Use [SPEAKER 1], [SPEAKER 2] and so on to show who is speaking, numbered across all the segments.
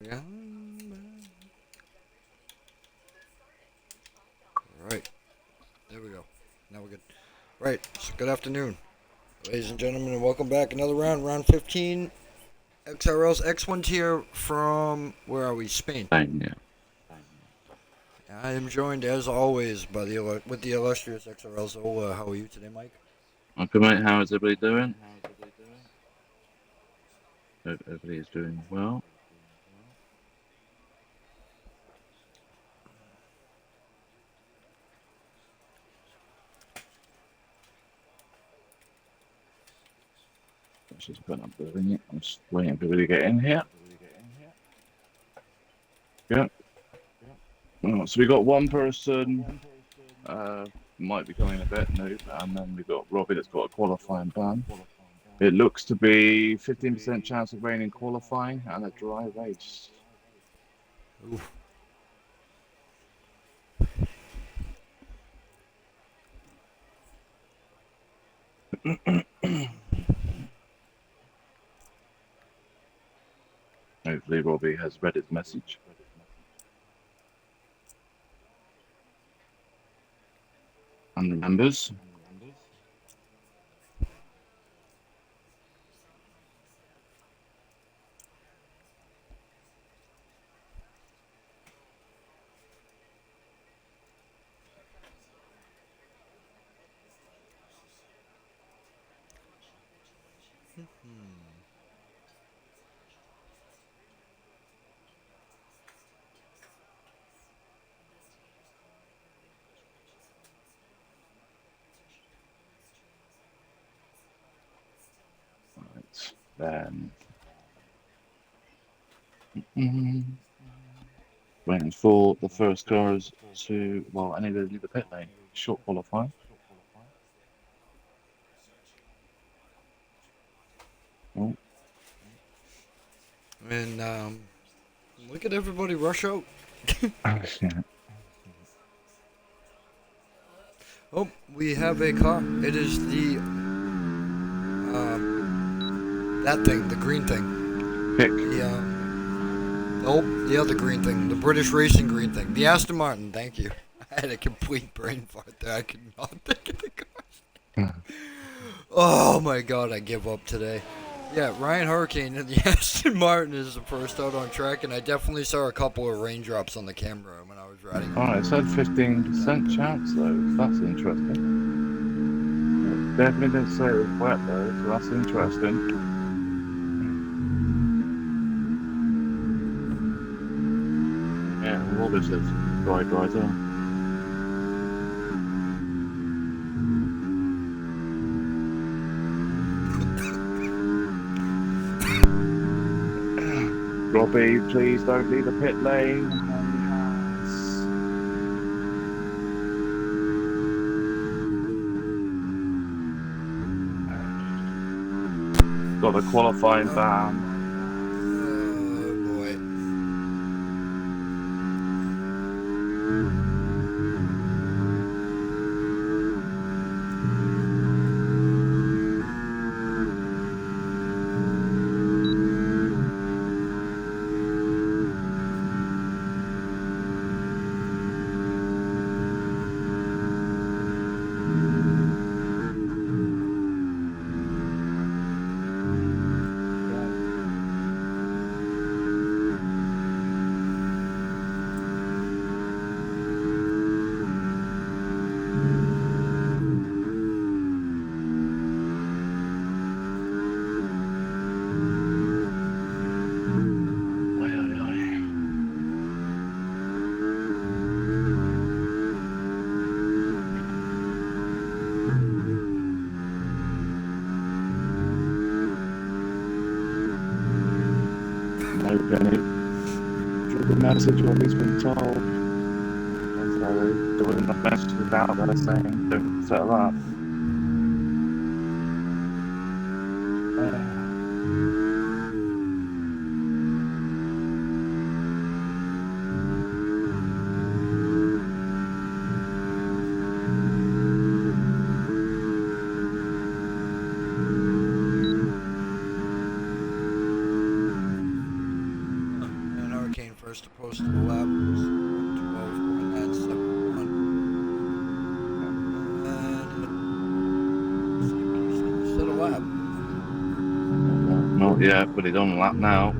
[SPEAKER 1] Yeah. Right. There we go. Now we're good. Right. So good afternoon, ladies and gentlemen, and welcome back. Another round 15. XRL's X1 tier from where are we? Spain.
[SPEAKER 2] Fine, yeah.
[SPEAKER 1] I am joined as always by the illustrious XRL Zola. How are you today, Mike?
[SPEAKER 2] Okay, mate, how is everybody doing? Hope everybody's doing well. Let's just put up building it. I'm just waiting for everybody to get in here. Yeah. Oh, so we got one person, might be coming a bit, no, and then we've got Robbie that's got a qualifying ban. It looks to be 15% chance of rain in qualifying and a dry race.
[SPEAKER 1] Oof.
[SPEAKER 2] Hopefully Robbie has read his message. And remembers. Right, then. Waiting for the first cars to, well, I need to leave the pit lane. Short qualifying. Oh.
[SPEAKER 1] And look at everybody rush out.
[SPEAKER 2] Yeah.
[SPEAKER 1] Oh, we have a car. It is the that thing, the green thing.
[SPEAKER 2] Pick.
[SPEAKER 1] The other green thing, the British racing green thing, the Aston Martin. Thank you. I had a complete brain fart there. I could not think of the car. Oh my god, I give up today. Yeah, Ryan Hurricane and the Aston Martin is the first out on track, and I definitely saw a couple of raindrops on the camera when I was riding.
[SPEAKER 2] Oh, it said 15% chance though. That's interesting. It definitely didn't say it was wet though, so that's interesting. Yeah, Robbie says dry there. Robbie, please don't leave the pit lane. Got a qualifying ban.
[SPEAKER 1] Oh boy.
[SPEAKER 2] The message Robbie's been told. So there wasn't enough messages out there saying don't settle up.
[SPEAKER 1] first to post the lap was 1:12.971. And looks like he's gonna set a lap.
[SPEAKER 2] Not yet, but he's on the lap now.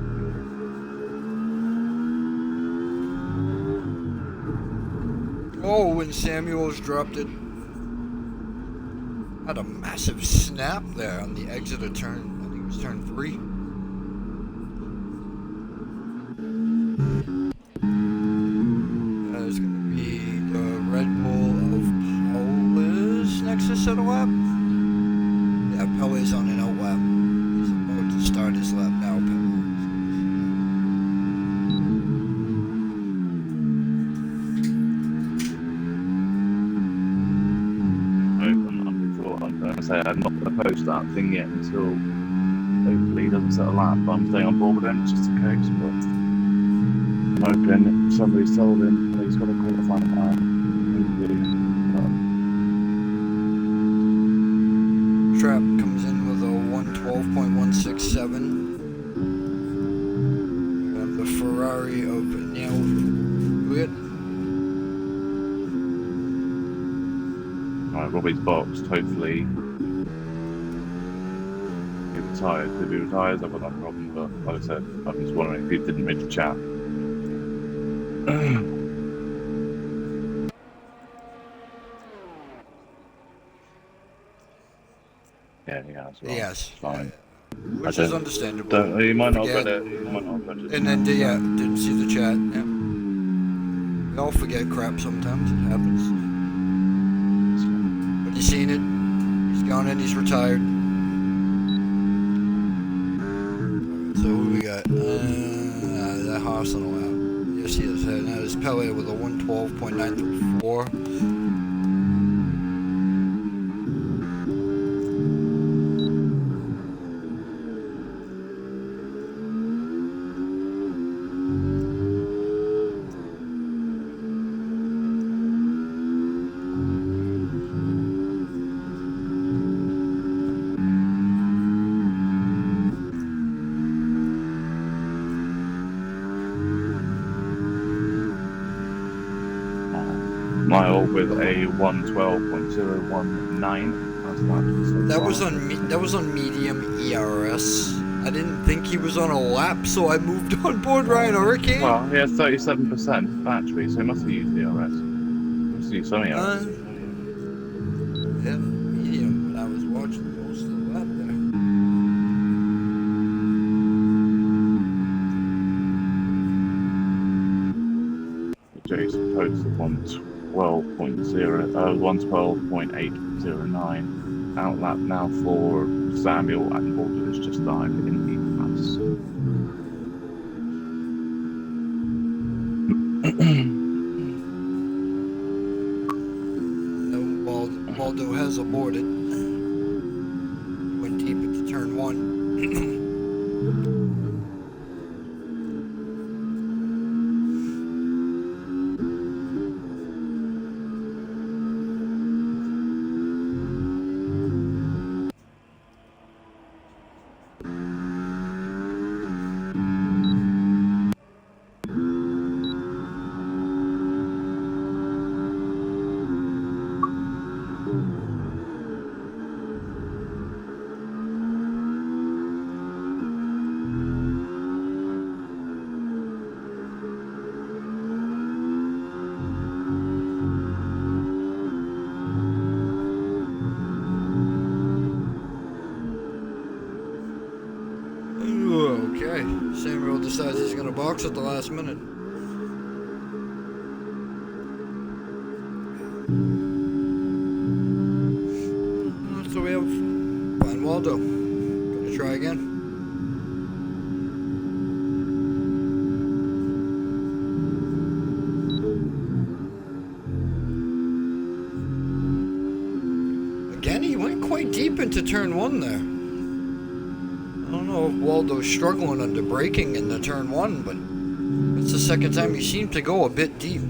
[SPEAKER 1] Oh, and Samuels dropped it. Had a massive snap there on the exit of turn, I think it was turn 3. There's going to be the Red Bull of Paulus next to set a lap. Yeah, Pele's on an out lap. He's about to start his lap now.
[SPEAKER 2] Say I'm not going to post that thing yet until hopefully he doesn't set a lap, but I'm staying on board with him just in case. But I'm hoping somebody's told him that he's got a qualifying lap.
[SPEAKER 1] Trap comes in with a 1:12.167. And the Ferrari of Neil Witt.
[SPEAKER 2] Right, Robbie's boxed, hopefully. Retired. If he retires, I've got no problem, but like I said, I'm just wondering if he didn't read the chat. Yeah, he has. Right.
[SPEAKER 1] Yes.
[SPEAKER 2] Fine.
[SPEAKER 1] Which is understandable.
[SPEAKER 2] You might not
[SPEAKER 1] Forget.
[SPEAKER 2] read it. You might not read it.
[SPEAKER 1] And then, yeah, didn't see the chat. Yeah. We all forget crap sometimes. It happens. But he's seen it. He's gone in. He's retired. So who we got? That Haas on the lap. Yes, he is. Now it's Pele with a 1:12.934.
[SPEAKER 2] Mile with a 1:12.019.
[SPEAKER 1] That was on medium ERS. I didn't think he was on a lap, so I moved on board Ryan Hurricane.
[SPEAKER 2] Well, he has 37% battery, so he must have used the RS. He must have used some ERS.
[SPEAKER 1] Yeah, medium. But I was watching most of the lap there.
[SPEAKER 2] Jason posted 1:12.809. Outlap now for Samuel and Walter has just died in the class.
[SPEAKER 1] Waldo has aborted. Went deep into turn 1. Okay, Samuel decides he's going to box at the last minute. So we have Fine Waldo. Gonna try again. Again, he went quite deep into turn 1 there. I don't know if Waldo's struggling under braking in the turn 1, but it's the second time he seemed to go a bit deep.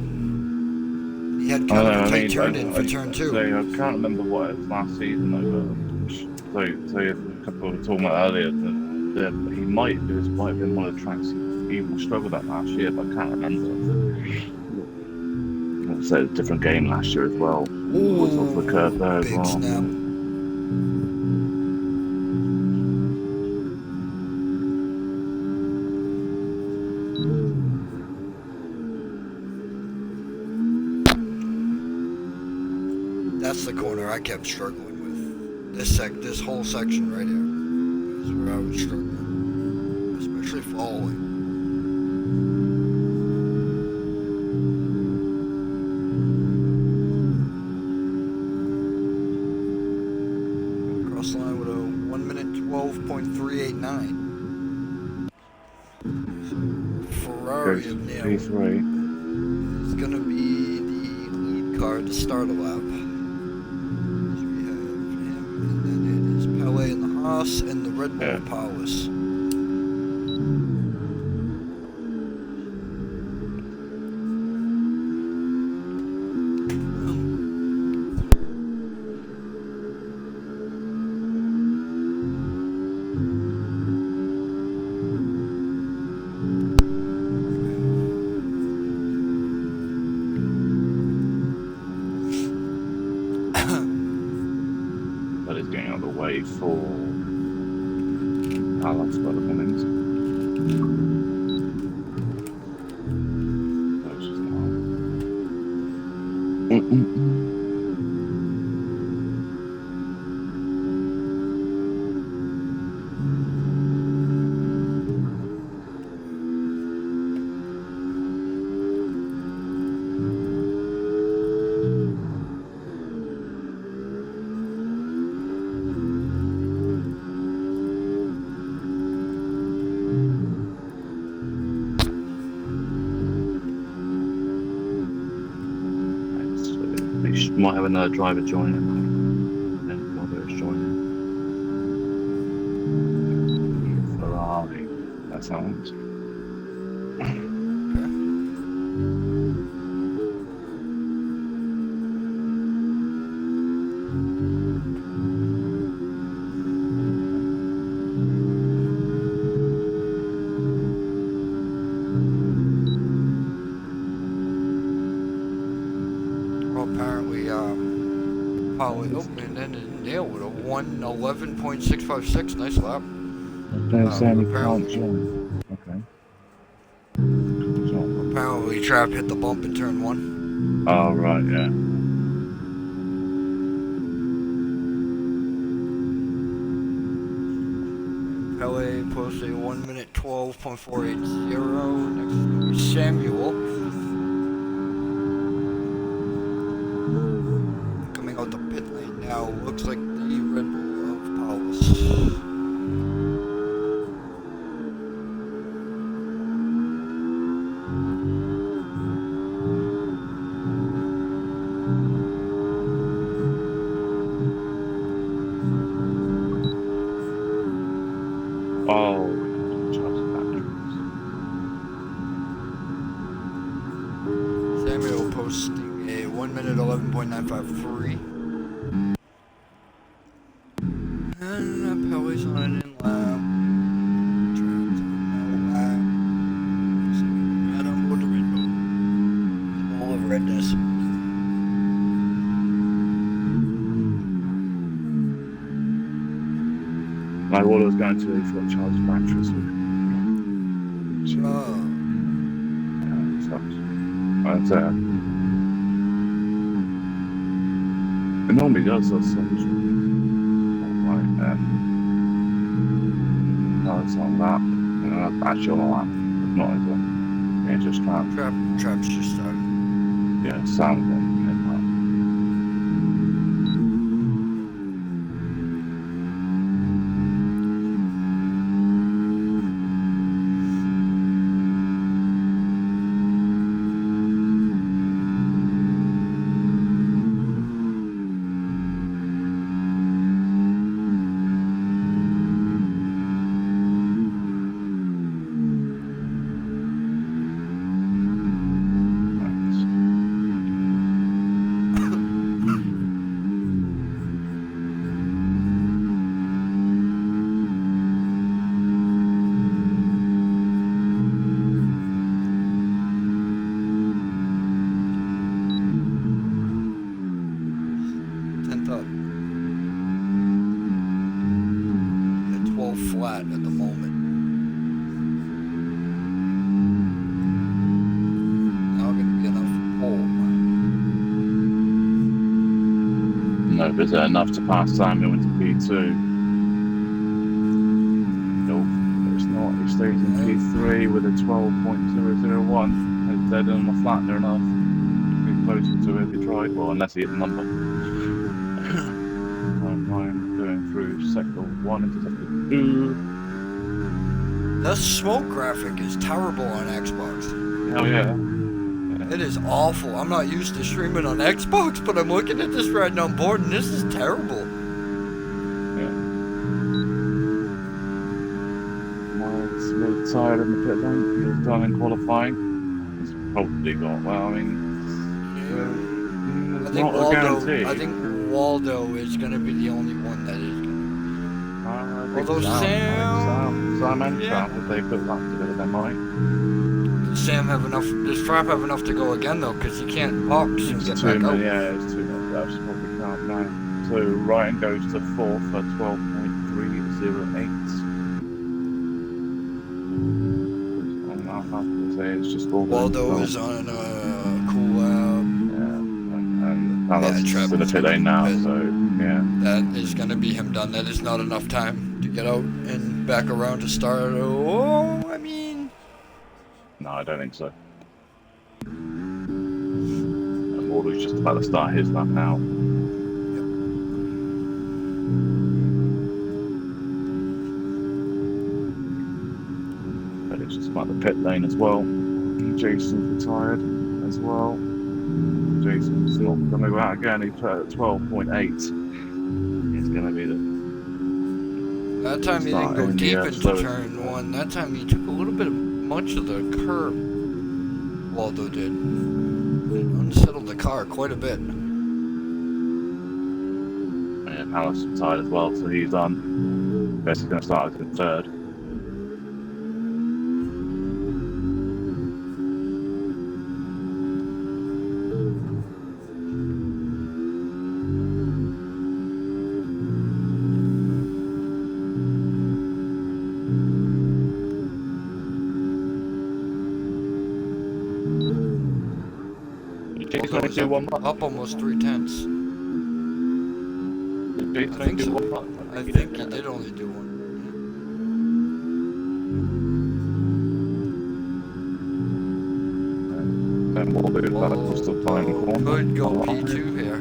[SPEAKER 1] He had kind of a tight turn in for turn 2.
[SPEAKER 2] So I can't remember what it was last season though, but so a couple of talking about earlier that he might have been one of the tracks he even struggled that last year, but I can't remember. It's a different game last year as well. Was off the curve there as
[SPEAKER 1] Big
[SPEAKER 2] well.
[SPEAKER 1] snap. That's the corner I kept struggling with. This whole section right here is where I was struggling, especially falling. Cross line with a 1 minute 12.389. So Ferrari
[SPEAKER 2] Goes
[SPEAKER 1] of Neil
[SPEAKER 2] P3.
[SPEAKER 1] is gonna be the lead car to start a lap. So we have him, and then it is Pele in the Haas and the Red Bull
[SPEAKER 2] Yeah.
[SPEAKER 1] Palace.
[SPEAKER 2] But it's getting out of the way for Alex by the moment. That's just not. Might have another driver join him. And others join him. Ferrari. That sounds.
[SPEAKER 1] Well, apparently, Polly opened and then Neil with a 1:11.656. Nice lap.
[SPEAKER 2] They're saying we
[SPEAKER 1] apparently-
[SPEAKER 2] can't join. Okay. So,
[SPEAKER 1] Apparently, Trap hit the bump in turn 1.
[SPEAKER 2] oh, right, yeah.
[SPEAKER 1] Pele posted a 1 minute 12.480. Next is Samuel. Coming out the pit lane now. Looks like the Red Bull of Paulus.
[SPEAKER 2] Oh, charge batteries.
[SPEAKER 1] Samuel posting a 1 minute 11.953. And Pele's on an in lap. Trap's on an lap. Red on board the Red Bull. All of redness.
[SPEAKER 2] Like what I was going to do for a charge batteries.
[SPEAKER 1] Oh.
[SPEAKER 2] Yeah, sucks. But, it normally does those things. Like, no, it's on that. You know, that's actually on the lap. It's not, is it? Yeah, just can't.
[SPEAKER 1] Trap's just started.
[SPEAKER 2] Yeah, sound then.
[SPEAKER 1] flat at the moment. Now gonna be enough for pole.
[SPEAKER 2] No, but is it enough to pass Samuel into P2? Nope, it's not. He stays in P3 with a 12.001. He's dead on the flat near enough. Get closer to it if he tried. Well, unless he hit the number. Ryan going through sector 1 into sector 2.
[SPEAKER 1] The smoke graphic is terrible on Xbox.
[SPEAKER 2] Hell yeah.
[SPEAKER 1] It is awful. I'm not used to streaming on Xbox, but I'm looking at this right now on board, and this is terrible.
[SPEAKER 2] Yeah. Miles really tired in the pit lane. He was done in qualifying. He's probably got, well, I mean,
[SPEAKER 1] I
[SPEAKER 2] it's
[SPEAKER 1] think
[SPEAKER 2] not a guarantee.
[SPEAKER 1] Waldo is going to be the only one that is going to. Although
[SPEAKER 2] Sam and
[SPEAKER 1] yeah.
[SPEAKER 2] Sam, if they put that together, they might.
[SPEAKER 1] Does Sam have enough? Does Frapp have enough to go again though? Because he can't box and get back out.
[SPEAKER 2] Yeah, it's 2 minutes left. So probably can't now. So Ryan goes to 4th for 12.308. I'm happy to say it's just all.
[SPEAKER 1] Waldo is on a cool.
[SPEAKER 2] Now that's
[SPEAKER 1] Travis
[SPEAKER 2] in the pit lane now, so yeah.
[SPEAKER 1] That is going to be him done. That is not enough time to get out and back around to start. Oh, I mean.
[SPEAKER 2] No, I don't think so. And Waldo's just about to start his lap now. But it's just about the pit lane as well. Jason's retired as well. Jason's not going to go out again. He put at 12.8. It's going to be the.
[SPEAKER 1] That time he didn't go deep into turn 1. That time he took a little bit much of the curve. Waldo did. It unsettled the car quite a bit.
[SPEAKER 2] Yeah, Palace retired as well, so he's on. Basically going to start as in 3rd.
[SPEAKER 1] Up almost 3/10.
[SPEAKER 2] I think so.
[SPEAKER 1] I think he did only do one.
[SPEAKER 2] And Waldo still playing corner.
[SPEAKER 1] Could go P2 here.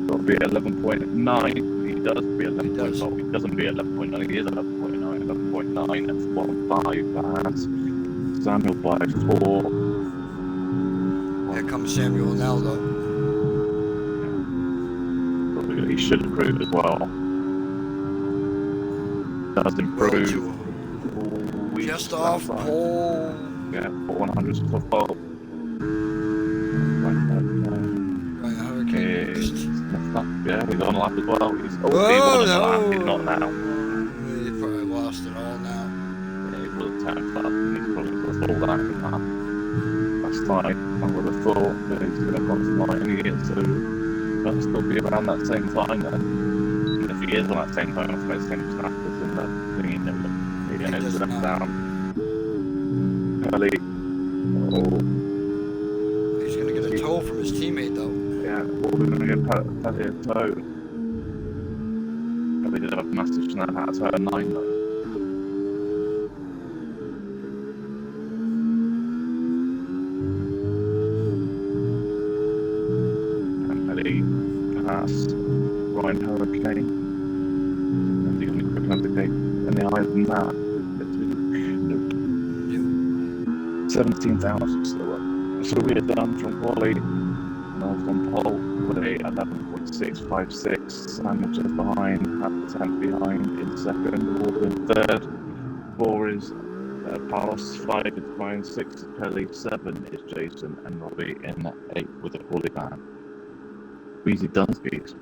[SPEAKER 2] Got to be 11.9. He does be 11.9.
[SPEAKER 1] He
[SPEAKER 2] He doesn't be 11.9. He is 11.9. 11.9. That's 1.5. That's Samuel by 4.
[SPEAKER 1] Here comes Samuel now, though.
[SPEAKER 2] Probably he should improve as well. Does improve.
[SPEAKER 1] Just off pole.
[SPEAKER 2] Yeah, 100s for pole.
[SPEAKER 1] Hurricane.
[SPEAKER 2] Yeah, he's on lap as well. He's
[SPEAKER 1] Oh,
[SPEAKER 2] no! He's not now.
[SPEAKER 1] He probably lost it all now.
[SPEAKER 2] Yeah, he would have tapped up and he's probably going to fall back in that. That's fine. I would have thought that he's going to cross the line here, so he'll still be around that same time then. And if he is on that same time, I suppose same snap as in that thingy, he goes down. Early. Oh.
[SPEAKER 1] He's going to get a tow from his teammate, though.
[SPEAKER 2] Yeah, we're going to get put a tow. But we did have a massive snap out of turn 9 though. Pass Ryan Hurricane. Is he going to be quick enough to take any higher than that? 17,000 slower. So we are done from Wally. North on pole with a 11.656. Sam just behind, half the 10th behind in 2nd, Waldo in 3rd. 4 is Palos, 5 is Brian, 6 is Pelly, 7 is Jason, and Robbie in 8th with a Wally van. Easy done, Speeds.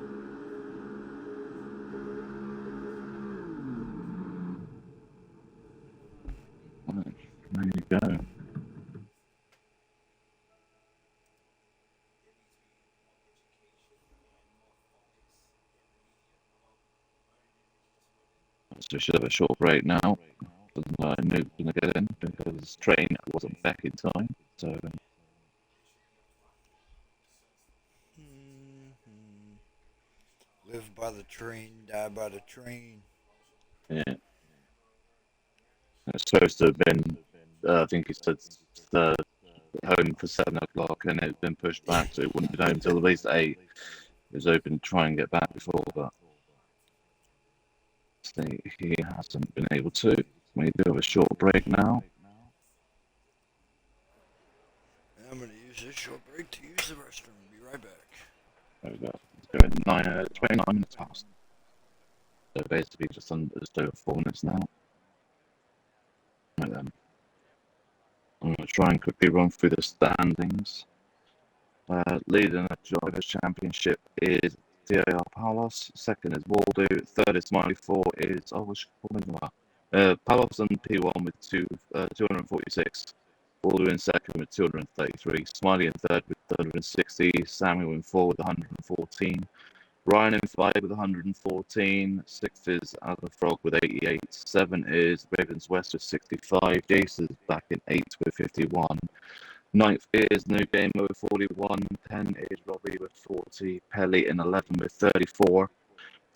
[SPEAKER 2] There you go. So we should have a short break now. I knew going to get in because train wasn't back in time. So
[SPEAKER 1] Live by the train, die by the train.
[SPEAKER 2] yeah, it's supposed to have been. I think he said home for 7 o'clock, and it's been pushed back, so it wouldn't be home until at least 8. It was open to try and get back before, but he hasn't been able to. We do have a short break now.
[SPEAKER 1] I'm going to use this short break to use the restroom. Be right back.
[SPEAKER 2] There we go. It's going 29 minutes past. So basically just over 4 minutes now. Right then. I'm going to try and quickly run through the standings. Leading the Drivers' Championship is DAR Palos. Second is Waldo. Third is Smiley. 4 is Palos and P1 with 246. Waldo in second with 233. Smiley in third with 260. Samuel in 4 with 114. Ryan in 5 with 114. 6 is Alpha Frog with 88. 7 is Ravens West with 65. Jason is back in 8 with 51. 9th is New Gamer with 41. 10 is Robbie with 40. Pelly in 11 with 34.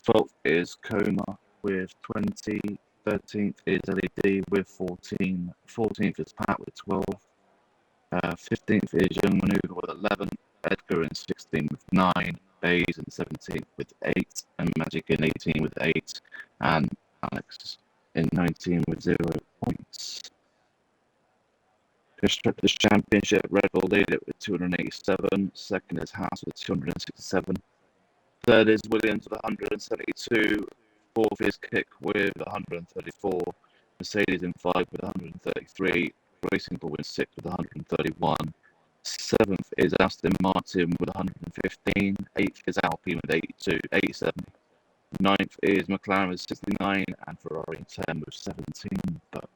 [SPEAKER 2] 12th is Coma with 20. 13th is LED with 14. 14th is Pat with 12. 15th is Young Maneuver with 11. Edgar in 16 with 9. Bays in 17th with 8. And Magic in 18 with 8. And Alex in 19 with 0 points. Constructors Championship, Red Bull lead it with 287. Second is Haas with 267. Third is Williams with 172. Fourth is Kick with 134. Mercedes in 5 with 133. Racing Bull in 6 with 131. 7th is Aston Martin with 115. 8th is Alpine with 87. 9th is McLaren with 69. And Ferrari in 10 with 17. But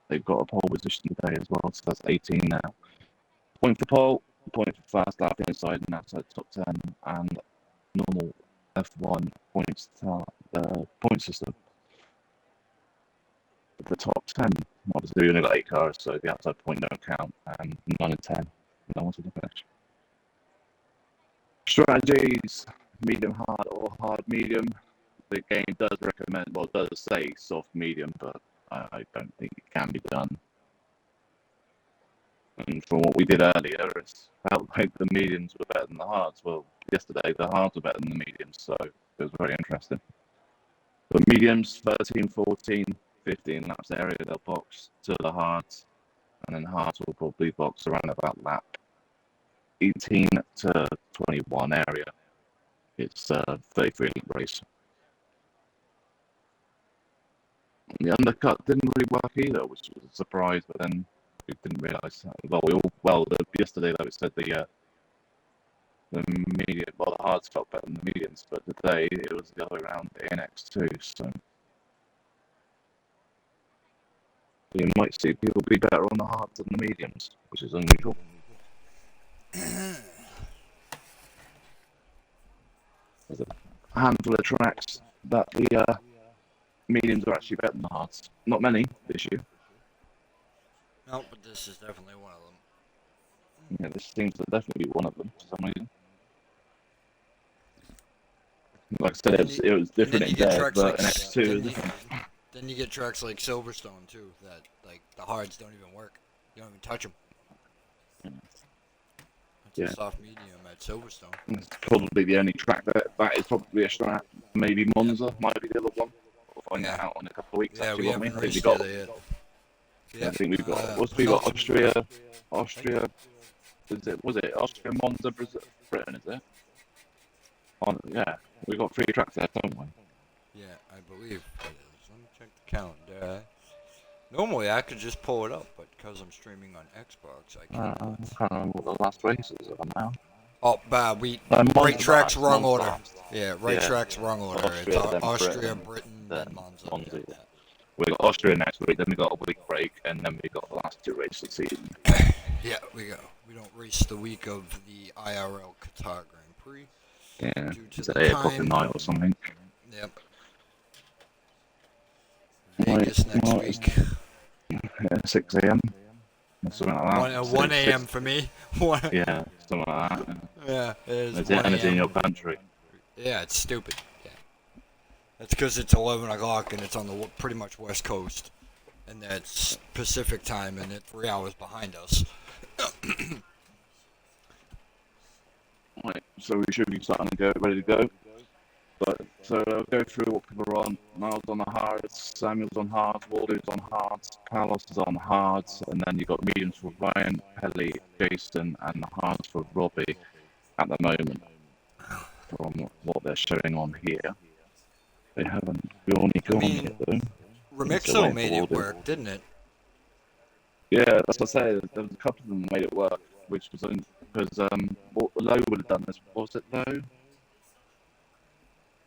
[SPEAKER 2] they've got a pole position today as well, so that's 18 now. Point for pole, point for fast lap inside and outside top 10, and normal F1 points point system. The top 10, obviously we only got 8 cars, so the outside point don't count, and 9 and 10, no one's in the finish. Strategies, medium hard or hard medium. The game does recommend, well, it does say soft medium, but I don't think it can be done. And from what we did earlier, it's felt like the mediums were better than the hards. Well, yesterday the hards were better than the mediums, so it was very interesting. The mediums, 13, 14, 15 laps area, they'll box to the hards, and then hards will probably box around about lap 18 to 21 area. It's a 33 lap race. The undercut didn't really work either, which was a surprise. But then we didn't realise that. Yesterday though it said the medium, the hards felt better than the mediums, but today it was the other way around, the NX2. So you might see people be better on the hards than the mediums, which is unusual. There's a handful of tracks that the mediums are actually better than the hards. Not many this year.
[SPEAKER 1] No, but this is definitely one of them.
[SPEAKER 2] Yeah, this seems to definitely be one of them for some reason. Like I said, it was different in there, but in X2 is different.
[SPEAKER 1] Then you get tracks like Silverstone too, that like the hards don't even work. You don't even touch them. It's a soft medium at Silverstone.
[SPEAKER 2] It's probably the only track that is probably a strat. Maybe Monza might be the other one. We'll find that out in a couple of weeks.
[SPEAKER 1] Yeah,
[SPEAKER 2] actually,
[SPEAKER 1] we haven't raced together yet.
[SPEAKER 2] I think we've got. We got Austria. Was it Austria, Monza, Britain? Is it? Yeah, we got 3 tracks there, don't we?
[SPEAKER 1] Yeah, I believe it is. Let me check the calendar. Normally I could just pull it up, but because I'm streaming on Xbox, I can't.
[SPEAKER 2] I can't remember what the last races are now.
[SPEAKER 1] Oh, right tracks, wrong order. Yeah, right tracks, wrong order. It's Austria, Britain, then Monza. Yeah.
[SPEAKER 2] We got Austria next week, then we got a week break, and then we got the last 2 races of the season.
[SPEAKER 1] Yeah, we don't race the week of the IRL Qatar Grand Prix.
[SPEAKER 2] Yeah,
[SPEAKER 1] due to
[SPEAKER 2] it's
[SPEAKER 1] the
[SPEAKER 2] at 8 o'clock at
[SPEAKER 1] time.
[SPEAKER 2] night or something.
[SPEAKER 1] Yep. Vegas next
[SPEAKER 2] well,
[SPEAKER 1] week.
[SPEAKER 2] Yeah, 6 a.m. Something like that.
[SPEAKER 1] 1 a.m. for me. 1.
[SPEAKER 2] Yeah, something like that.
[SPEAKER 1] Yeah, it is
[SPEAKER 2] It's
[SPEAKER 1] 1
[SPEAKER 2] in, it's in your
[SPEAKER 1] a.m.
[SPEAKER 2] country.
[SPEAKER 1] Yeah, it's stupid. Yeah. That's because it's 11 o'clock and it's on the pretty much west coast. And that's Pacific time and it's 3 hours behind us.
[SPEAKER 2] Right, so we should be starting to go, ready to go. But so I'll go through what people are on. Miles on the hards, Samuel's on hards, Waldo's on hards, Carlos is on hards, and then you've got mediums for Ryan, Pelly, Jason, and the hards for Robbie at the moment. From what they're showing on here, they haven't gone yet though.
[SPEAKER 1] Remixo made it work, didn't it?
[SPEAKER 2] Yeah, that's what I say. There was a couple of them that made it work, which was because what Lowe would have done this. Was it Lowe?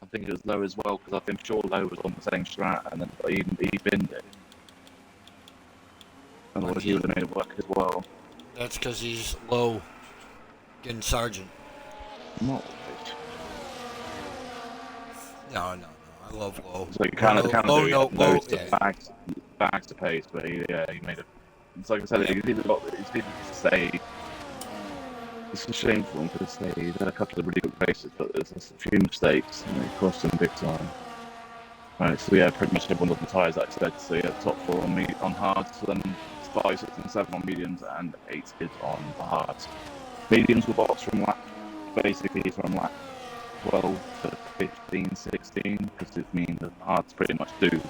[SPEAKER 2] I think it was Lowe as well, because I'm sure Lowe was on the same strat, and then he binned it. Otherwise, he would have made it work as well.
[SPEAKER 1] That's because he's low, getting sergeant.
[SPEAKER 2] Not right.
[SPEAKER 1] No. I love low.
[SPEAKER 2] So you kind of
[SPEAKER 1] low,
[SPEAKER 2] bags to pace, but he made it. It's like I said, he's needed to say. It's a shame for him to say he's had a couple of really good races, but there's a few mistakes and it cost him big time. Right, so yeah, pretty much everyone on the tyres I expect. So yeah, top 4 on hards, so then 5, 6, and 7 on mediums, and 8 is on the hards. Mediums will box from lap 12 to 15, 16, because it means the hards pretty much do.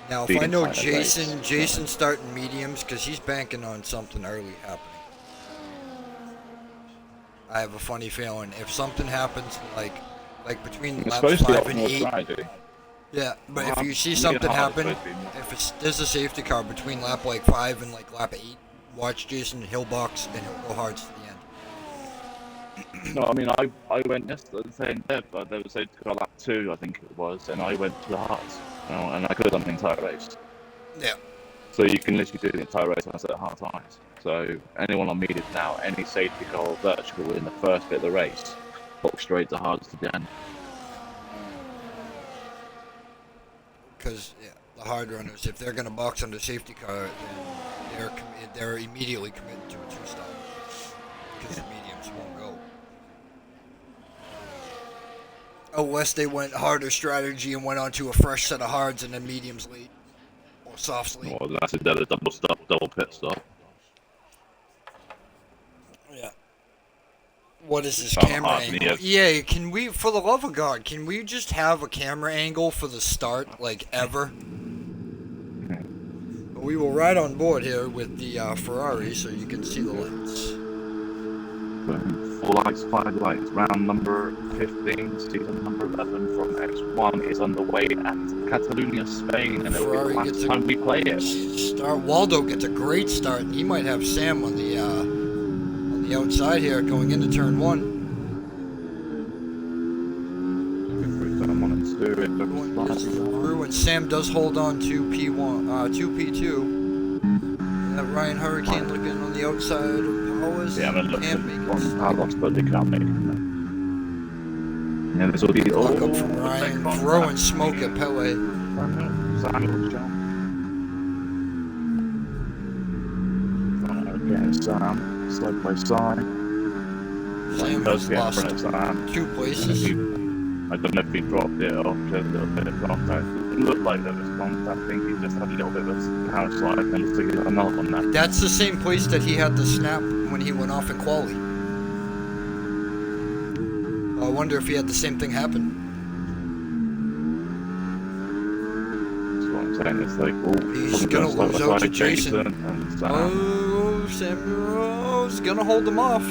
[SPEAKER 1] Now, if I know Jason's starting mediums because he's banking on something early happening. I have a funny feeling if something happens like between laps 5 and 8. Yeah, but if you see something happen, if there's a safety car between lap 5 and lap 8, watch Jason Hillbox and he'll go hard to the end.
[SPEAKER 2] No, I mean I went yesterday saying there, but they were saying to go lap 2, I think it was, and I went to the hards, and I could have done the entire race.
[SPEAKER 1] Yeah.
[SPEAKER 2] So you can literally do the entire race on a set of hard times. So anyone on medium now, any safety car or vertical in the first bit of the race, box straight to hards to the end.
[SPEAKER 1] Because the hard runners, if they're going to box on the safety car, then they're immediately committed to a 2-stop. Because the mediums won't go. Unless they went harder strategy and went on to a fresh set of hards and then mediums late. Or softs late.
[SPEAKER 2] Well, that's a double pit stop.
[SPEAKER 1] Yeah. What is this camera angle? Yeah, can we, for the love of God, can we just have a camera angle for the start, ever? We will ride on board here with the Ferrari so you can see the lights.
[SPEAKER 2] 4 lights, 5 lights. Round number 15, season number 11 from X1 is underway at Catalonia, Spain, and it'll be the last time we play it.
[SPEAKER 1] Start. Waldo gets a great start, and he might have Sam on the outside here going into turn 1. Through, and Sam does hold on to P1, to P2. Ryan Hurricane looking on the outside of Powers.
[SPEAKER 2] Yeah, I'm looking on Carlos, but they can't make it. Yeah, there's all these.
[SPEAKER 1] Lock up from Ryan, throwing smoke at Pele.
[SPEAKER 2] Again, Sam, slow play side.
[SPEAKER 1] Sam has lost 2 places.
[SPEAKER 2] I don't know if he dropped it or just a little bit of contact. It looked like there was contact. I think he just had a little bit of a power slide and looks like he got another one there.
[SPEAKER 1] That's the same place that he had the snap when he went off in quali. I wonder if he had the same thing happen.
[SPEAKER 2] That's what I'm saying. It's like, oh,
[SPEAKER 1] he's gonna lose out to Jason. Oh, Samuel's gonna hold him off.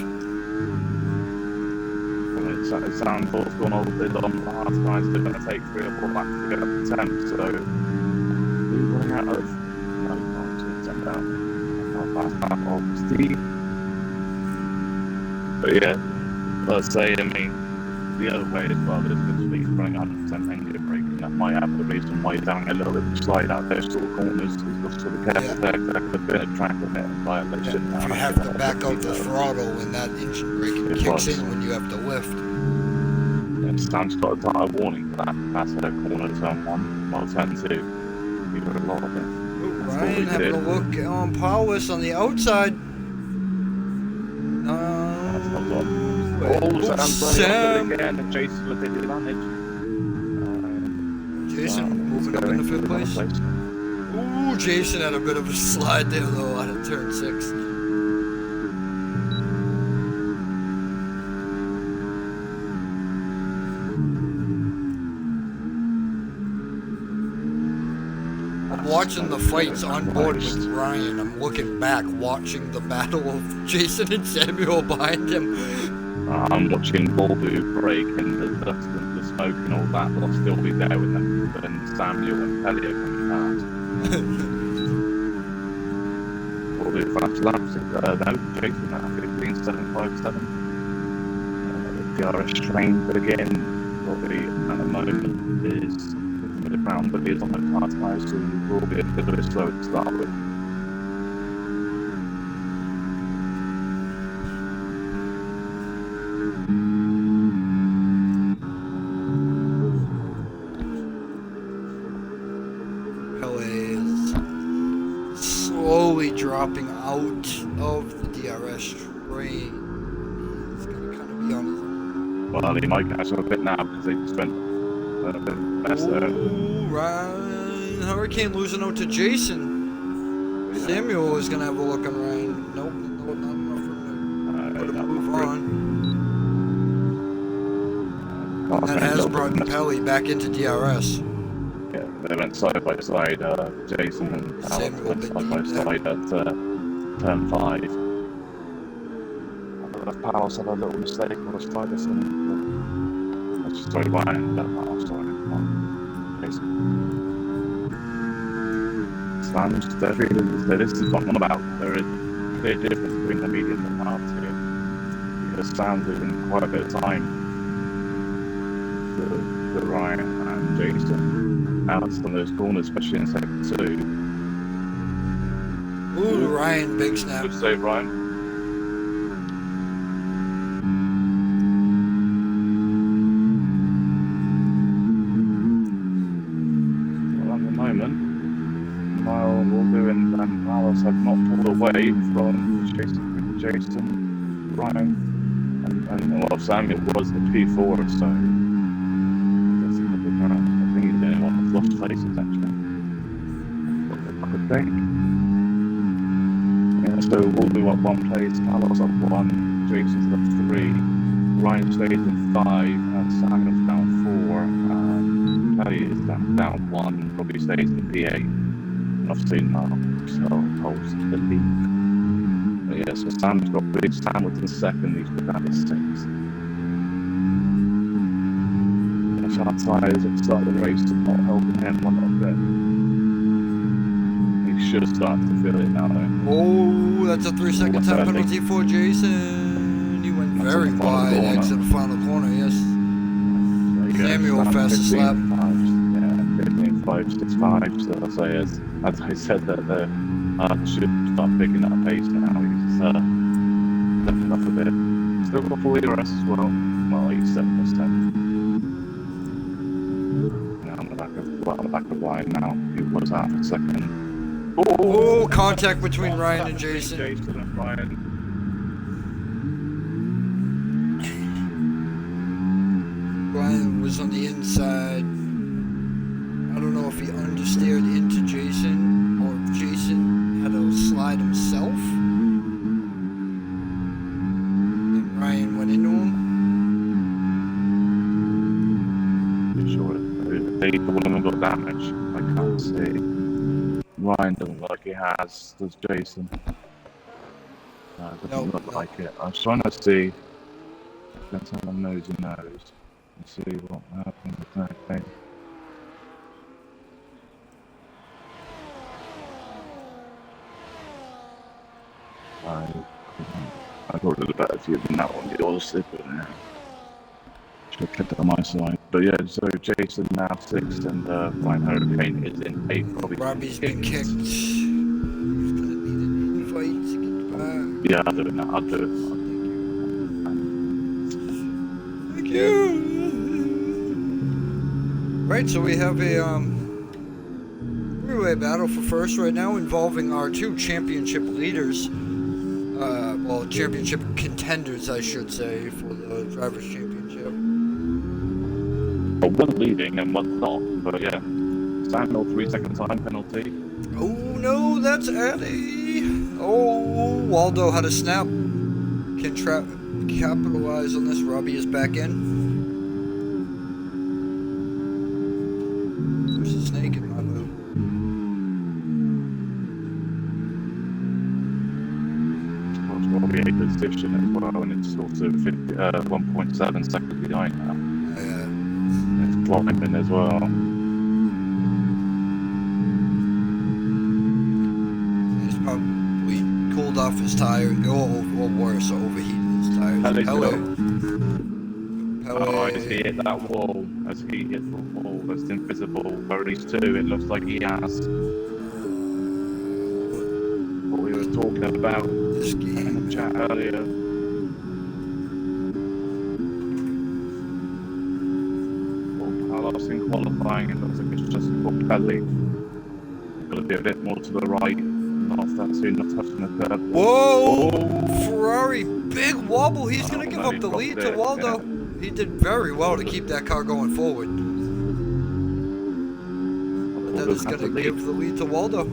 [SPEAKER 2] It sounds what's going on with the hard guys. They're going to take 3 or 4 laps to get up to 10. So we're running out of 10 down. Not fast enough, obviously. But yeah, let's say, I mean, the other way as well is because he's running 100% engine brake, and that might have the reason why he's having a little bit of a slide out there, sort of corners. He's got to be careful there, because that could have been a track limit and violation.
[SPEAKER 1] Yeah, if you have to back out the throttle when that engine brake kicks in when you have to lift.
[SPEAKER 2] Sam's got a warning for that. That's her corner turn 1, well turn 2. hear a lot of it.
[SPEAKER 1] Oh,
[SPEAKER 2] That's what
[SPEAKER 1] Ryan
[SPEAKER 2] we
[SPEAKER 1] having a
[SPEAKER 2] did.
[SPEAKER 1] look on Paulus on the outside.
[SPEAKER 2] That's not good.
[SPEAKER 1] Oh,
[SPEAKER 2] Sam's running
[SPEAKER 1] Sam.
[SPEAKER 2] off it again, and Jason will take the advantage.
[SPEAKER 1] Jason moving up in the fifth place. Ooh, Jason had a bit of a slide there though out of turn 6. I'm watching the fights on board with Ryan. I'm looking back, watching the battle of Jason and Samuel behind him.
[SPEAKER 2] I'm watching Volvo break and the dust and the smoke and all that, but I'll still be there with them. And Samuel and Pelly are coming past. Volvo fast laps. No, Jason at 15.757. DRS train, but again, Volvo at the moment is mid-round, but he is on the car tyres, so he will be a little bit slow to start with.
[SPEAKER 1] Dropping out of the DRS train. He's gonna kind of be on his own.
[SPEAKER 2] Well, he might catch up a bit now because they just went a bit faster.
[SPEAKER 1] Ooh, Ryan Hurricane losing out to Jason.
[SPEAKER 2] Yeah.
[SPEAKER 1] Samuel is gonna have a look on Ryan. Nope, not enough for him to put a move on. That has brought Pelly back into DRS.
[SPEAKER 2] Yeah, they went side by side, Jason and Alex went side by side at turn 5. Palos had a little mistake on the slide or something. That's just sorry, Ryan, that Palos, sorry. Jason. Slams, this is what I'm on about. There is a clear difference between the medium and the hard here. Because Sam's losing quite a bit of time to Ryan and Jason. Out on those corners, especially in second 2.
[SPEAKER 1] Ooh, Ryan, big snap.
[SPEAKER 2] Good save, Ryan. Well, at the moment, Niall Waldo and Palos have not pulled away from Jason, Ryan, and well, Samuel was the P4, so lost places actually. I would think. Yeah, so we'll do up 1 place, Palos up 1, Jason's up 3, Ryan stays in 5, and Samuel's down 4, and Kelly is down 1, probably stays in P8. And obviously now holds the lead. But yeah, so Sam's got big. Sam was in 2nd, he's got down to 6. Sharp tyres at the start of the race are not helping him one little bit. He should start to feel it now though.
[SPEAKER 1] Oh, that's a 3-second time penalty for Jason. He went very wide, exit the final corner, yes. Samuel fastest lap.
[SPEAKER 2] Yeah, 15.565. So as I said that the should start picking up pace now. He's stepping up a bit. Still got 4 ERS as well. Well, he's 7%. On the back of Ryan now, who was out for 2nd.
[SPEAKER 1] Oh, contact between Ryan and Jason.
[SPEAKER 2] Jason and Ryan.
[SPEAKER 1] Ryan was on the inside. I don't know if he understeered into Jason or if Jason had to slide himself. And Ryan went into him.
[SPEAKER 2] They all of them got damage. I can't see. Ryan doesn't look like he has. Does Jason? Doesn't look like it. I was trying to see. Let's have a nosy nose and see what happened exactly. I thought it was better if you didn't that one. You'd all slip it there. Should have kept it on my side. But yeah, so Jason now 6th and Ryan Hurricane is in 8th. Probably
[SPEAKER 1] Robbie's been kicked. He's gonna need an invite to get back.
[SPEAKER 2] Yeah, I'll do it now. I'll do it.
[SPEAKER 1] Thank you. Right, so we have a three-way battle for first right now involving our two championship leaders. Well, championship contenders, I should say, for the Drivers' Championship.
[SPEAKER 2] Well, one leading and one not, but yeah. Samuel, 3-second time penalty.
[SPEAKER 1] Oh no, that's Eddie. Oh, Waldo had a snap. Can capitalize on this. Robbie is back in. There's a snake in my move.
[SPEAKER 2] Robbie a position as well, and it's also 1.7 seconds behind now. It's climbing as well.
[SPEAKER 1] He's probably cooled off his tires, or worse, overheated his tires.
[SPEAKER 2] Oh, as he hit that wall, as he hit the wall that's invisible, where he's two, it looks like he has. What we were talking about
[SPEAKER 1] This
[SPEAKER 2] in
[SPEAKER 1] game.
[SPEAKER 2] the chat earlier. Carlos in qualifying, it looks like it's just Pelli. Got to be a bit more to the right, not that soon, not touching the curb.
[SPEAKER 1] Whoa!
[SPEAKER 2] Oh.
[SPEAKER 1] Ferrari, big wobble. He's gonna give up the lead to Waldo.
[SPEAKER 2] Yeah.
[SPEAKER 1] He did very well to keep that car going forward. But that is gonna give the lead to Waldo.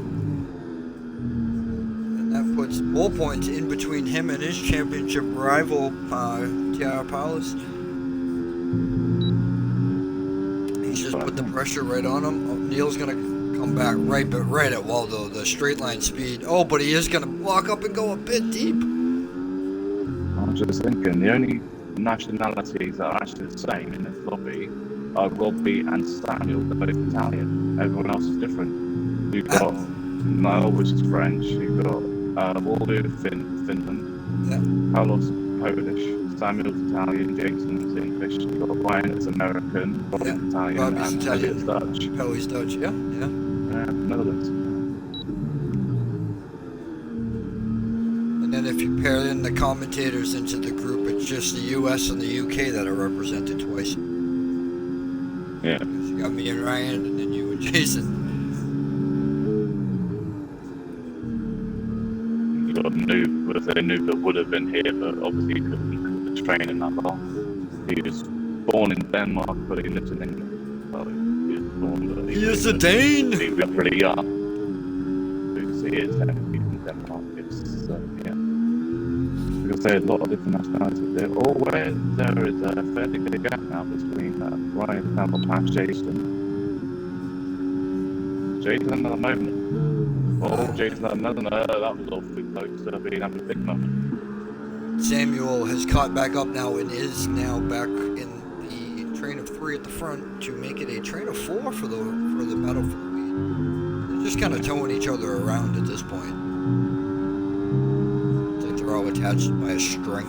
[SPEAKER 1] And that puts more points in between him and his championship rival, T.R. Paulus. He's just put the pressure right on him. Oh, Neil's gonna come back right at Waldo, the straight line speed. Oh, but he is gonna walk up and go a bit deep.
[SPEAKER 2] I was just thinking, the only nationalities that are actually the same in this lobby are Robbie and Samuel, they're both Italian. Everyone else is different. You've got Niall, which is French, you've got Waldo, Finland,
[SPEAKER 1] Yeah.
[SPEAKER 2] Carlos, Polish, Samuel's Italian, Jason's English, you've got Ryan, it's American, Robbie's Italian,
[SPEAKER 1] Robbie's
[SPEAKER 2] and
[SPEAKER 1] Italian.
[SPEAKER 2] Elliot's Dutch.
[SPEAKER 1] Pelly's Dutch, yeah.
[SPEAKER 2] Netherlands.
[SPEAKER 1] And then if you pair in the commentators into the group, it's just the US and the UK that are represented twice.
[SPEAKER 2] Yeah.
[SPEAKER 1] You got me and Ryan, and then you and Jason.
[SPEAKER 2] You got a noob, but a noob that would have been here, but obviously he couldn't train in that long. He was born in Denmark, but he lives in England. Well, he was born, but
[SPEAKER 1] He is a Dane!
[SPEAKER 2] He was pretty young. Because he is technically from Denmark. It's, yeah. Because there are a lot of different nationalities there. Or where there is a fairly big gap now between Ryan and perhaps Jason. Jason, another moment. Oh, Jason, another, that was awfully close to being having a big moment.
[SPEAKER 1] Samuel has caught back up now and is now back in the train of three at the front to make it a train of four for the battle for the lead. They're just kind of towing each other around at this point. It's like they're all attached by a string.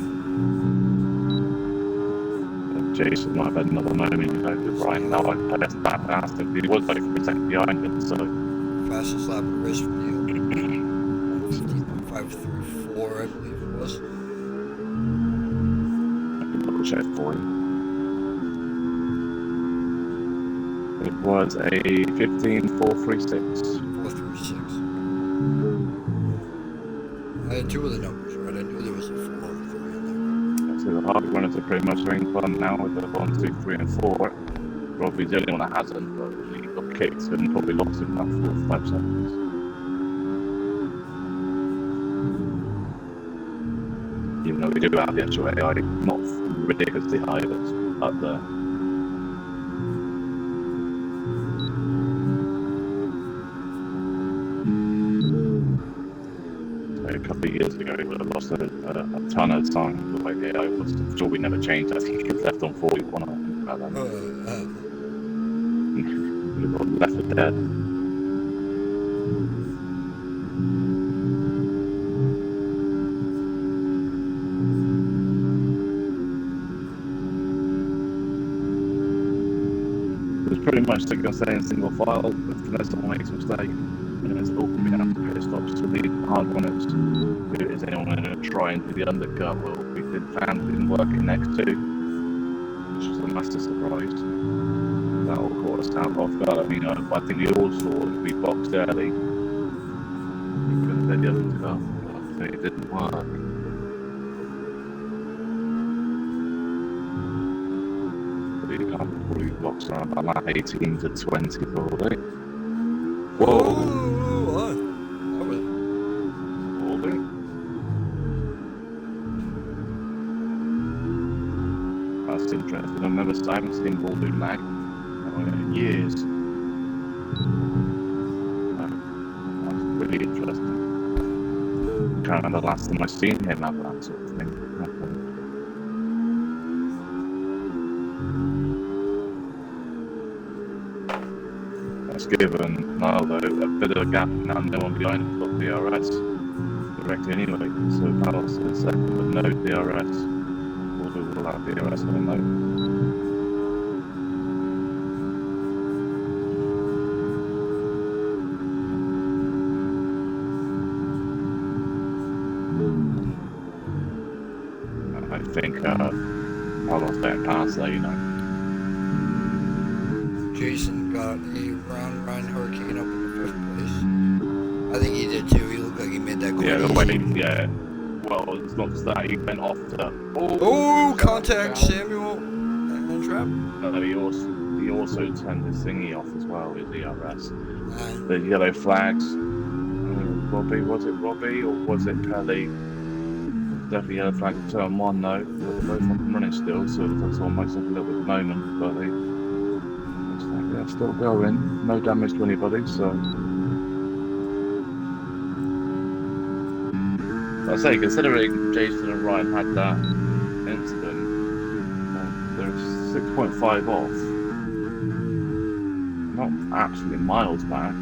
[SPEAKER 2] Jason might have had another moment, you know, because Ryan now passed that past him. He was like 3 seconds behind him, so.
[SPEAKER 1] Fastest lap of the race from Neil. 1:15.534, I believe it was.
[SPEAKER 2] I can double check for him. It was a 15.436.
[SPEAKER 1] 436. I had two of the numbers right. I knew there was a 4 or a 3 in
[SPEAKER 2] So the hard runners are pretty much having fun now with the 1, 2, 3, and 4. Robbie's the only one that hasn't, but he got kicked and probably lost in about 4 or 5 seconds. Even though we do have the actual AI, not ridiculously high, but up there. A couple of years ago, we would have lost a ton of time the way the AI was. I'm sure we never changed. I think it left on 41. I think about that. We got left for dead. It was pretty much like I say in single file. Unless someone makes a mistake, and it's all coming down to pit stops to the hard runners. Is anyone going to try and do the undercut? Well, we did found it didn't work in next two, which was a massive surprise. That all caught us out off guard. I mean, I think we all saw that we boxed early. He could have let the others go, but it didn't work. The probably blocks around about 18 to 20 probably. Whoa!
[SPEAKER 1] Oh,
[SPEAKER 2] Probably. That's interesting. I've never seen ball do lag in years. That's really interesting. Can't remember the last time I've seen him have that sort of thing happen. That's given Naldo a bit of a gap now. No one behind him got DRS directly anyway. So Palos in second with no DRS. Will have DRS, I don't know. I think Palos don't pass there, you know.
[SPEAKER 1] Jason got a round Ryan Hurricane up in the 5th place. I think he did too. He looked like he made that
[SPEAKER 2] Yeah,
[SPEAKER 1] quite
[SPEAKER 2] the
[SPEAKER 1] easy.
[SPEAKER 2] way, yeah. Well, it's not just that, he went off to...
[SPEAKER 1] Oh, contact Samuel and Trap.
[SPEAKER 2] No, he also turned his thingy off as well, his ERS.
[SPEAKER 1] And
[SPEAKER 2] The yellow flags. Robbie, was it Robbie or was it Pelly? Definitely yellow flag at turn 1 though. But they're both up and running still, so that's almost like a little bit of a moment, but they're still going. No damage to anybody, so. I say, considering Jason and Ryan had that incident, they're 6.5 off. Not absolutely miles back.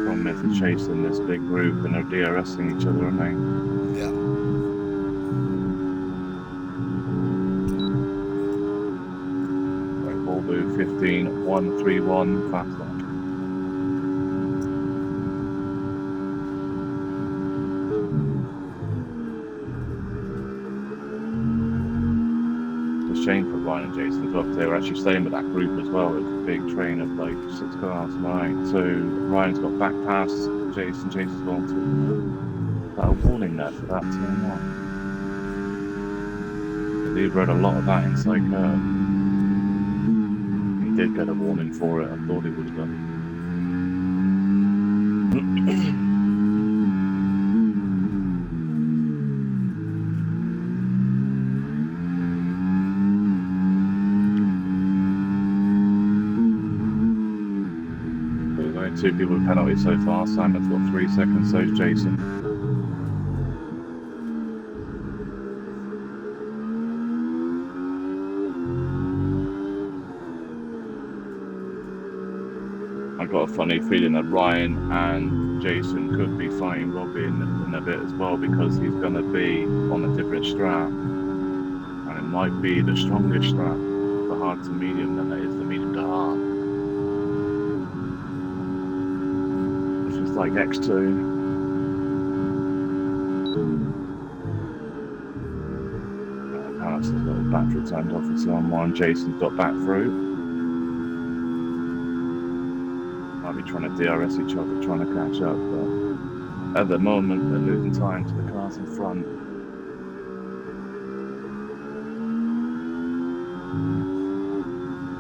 [SPEAKER 2] Problem is they're chasing this big group and they're DRSing each other, aren't they?
[SPEAKER 1] yeah.
[SPEAKER 2] Right, Volvo 15, 131, fast lap. Shame for Ryan and Jason as well, because they were actually staying with that group as well. It was a big train of like 6 cars, right? So Ryan's got back pass, Jason's gone to that warning there for that turn 1. He read a lot of that inside curve. He did get a warning for it, I thought he would have done. Two people with penalties so far. Simon's got 3 seconds, so's Jason. I got a funny feeling that Ryan and Jason could be fighting Robbie in a bit as well, because he's going to be on a different strap, and it might be the strongest strap, the hard to medium, than it is the medium to hard. Like X2. Paris has got his battery turned off for turn 1. Jason's got back through. Might be trying to DRS each other, trying to catch up, but at the moment they're losing time to the cars in front.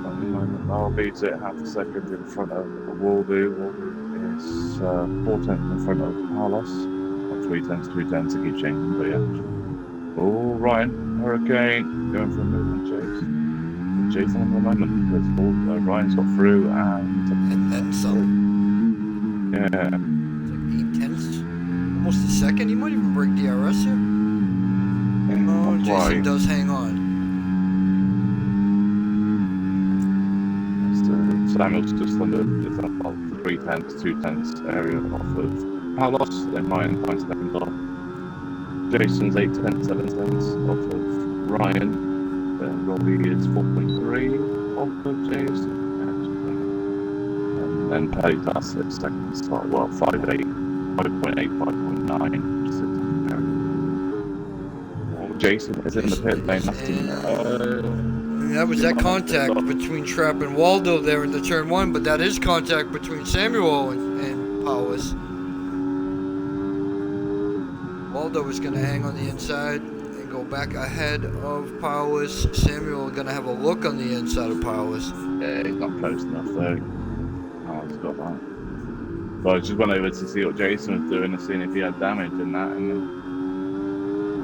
[SPEAKER 2] At the moment, I'll beat it half a second in front of Waldo. Is 4 tenths in front of Carlos, or 3 tenths, 2 tenths, to keep changing, but yeah. Oh, Ryan, Hurricane, going for a movement chase. Jason at the moment, because Ryan's got through
[SPEAKER 1] And then some.
[SPEAKER 2] yeah.
[SPEAKER 1] It's like 8 tenths. Almost a second. He might even break DRS here. Oh, Jason does hang on.
[SPEAKER 2] Samuel's just under the 3 tenths, 2 tenths area off of Palos, then Ryan 5 seconds off. Jason's 8 tenths, 7 tenths off of Ryan, then Robbie is 4.3 off of Jason, and then Perry's at 6 seconds, well, 5.8, 5.9, 6 area. Oh, Jason is in the pit lane, that's
[SPEAKER 1] And that was that contact between Trap and Waldo there in the turn one, but that is contact between Samuel and Powers. Waldo is going to hang on the inside and go back ahead of Powers. Samuel going to have a look on the inside of Powers.
[SPEAKER 2] Yeah, he's not close enough though. Oh, he's got that. Well, I just went over to see what Jason was doing and seeing if he had damage and that, and then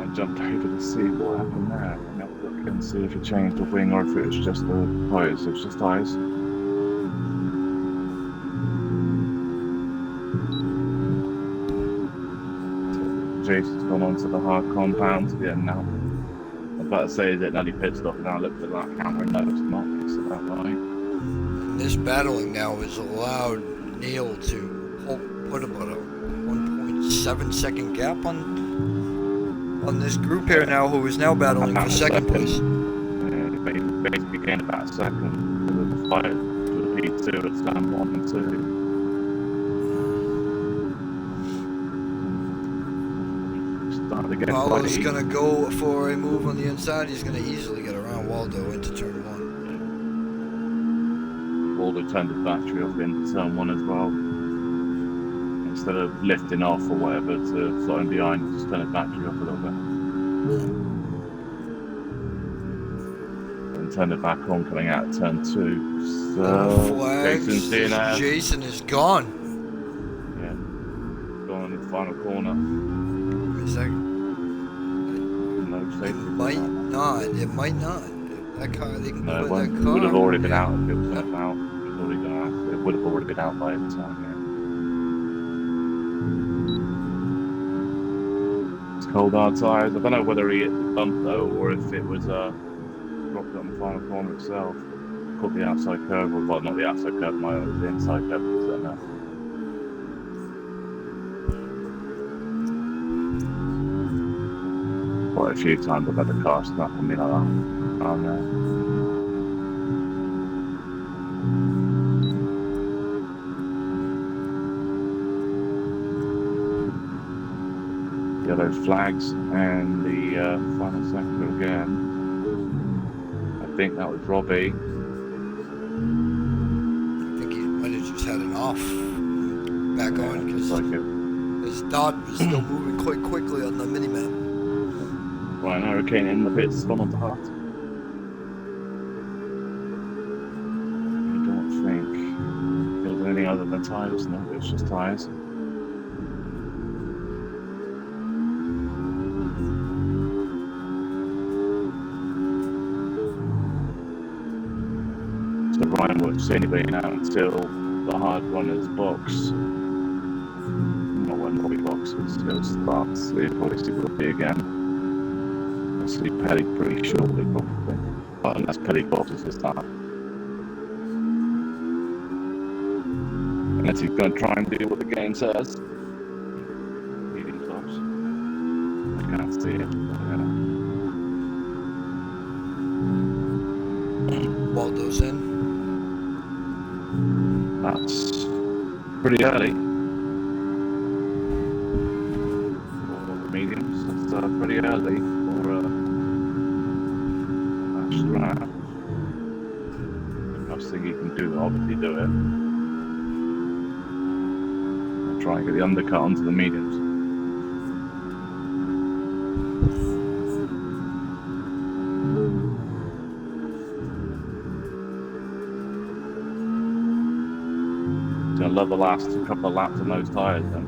[SPEAKER 2] I jumped over to see what happened there. And have a look and see if he changed the wing or if it was just the tires. It was just tires. Jason's gone on to the hard compound again now. I was about to say that Nutty pit stop, and I looked at that camera and noticed not. It's about right.
[SPEAKER 1] This battling now has allowed Neil to put about a 1.7 second gap on this group here now, who is now battling for second place.
[SPEAKER 2] Yeah, he basically gained about a second with the fight for the P2 at stand 1 and 2.
[SPEAKER 1] Paulo's going to go for a move on the inside. He's going to easily get around Waldo into turn 1.
[SPEAKER 2] Waldo turned his battery off into turn 1 as well. Instead of lifting off or whatever to flying behind, just turn his battery off a little bit. And turn it back on coming out of turn 2. So
[SPEAKER 1] Jason's Jason is gone.
[SPEAKER 2] Yeah. Gone in the final corner.
[SPEAKER 1] Is that...
[SPEAKER 2] No safety.
[SPEAKER 1] It might not. That car, they can
[SPEAKER 2] No,
[SPEAKER 1] go
[SPEAKER 2] it
[SPEAKER 1] in that car.
[SPEAKER 2] would have already been out if it was not out. It would have already been out by the time, yeah. It's cold hard tyres. I don't know whether he hit the bump though, or if it was dropped on the final corner itself. Caught the outside curve, or well, not the outside curve, the inside curve. I don't know. Quite a few times I've had the car snap on me like that. Oh no. Yellow flags and the final sector again. I think that was Robbie.
[SPEAKER 1] I think he might have just had an off back on because his dot was still moving quite quickly on the mini-map.
[SPEAKER 2] Ryan Hurricane in the pits, spun on the heart. I don't think it was anything other than tyres, no, it was just tyres. So Ryan won't see anybody now until the hard runners box. Not when Robbie boxes, it'll start, so you'll probably see Robbie again. See Paddy pretty shortly, probably. But unless Paddy boxes this time. Unless he's going to try and do what the game says. Medium tops. I can't see it.
[SPEAKER 1] Waldo's in.
[SPEAKER 2] That's pretty early. For the mediums, that's pretty early for Strat. The most thing you can do, obviously, do it. I'll try and get the undercut onto the mediums. Gonna love the last couple of laps on those tyres then.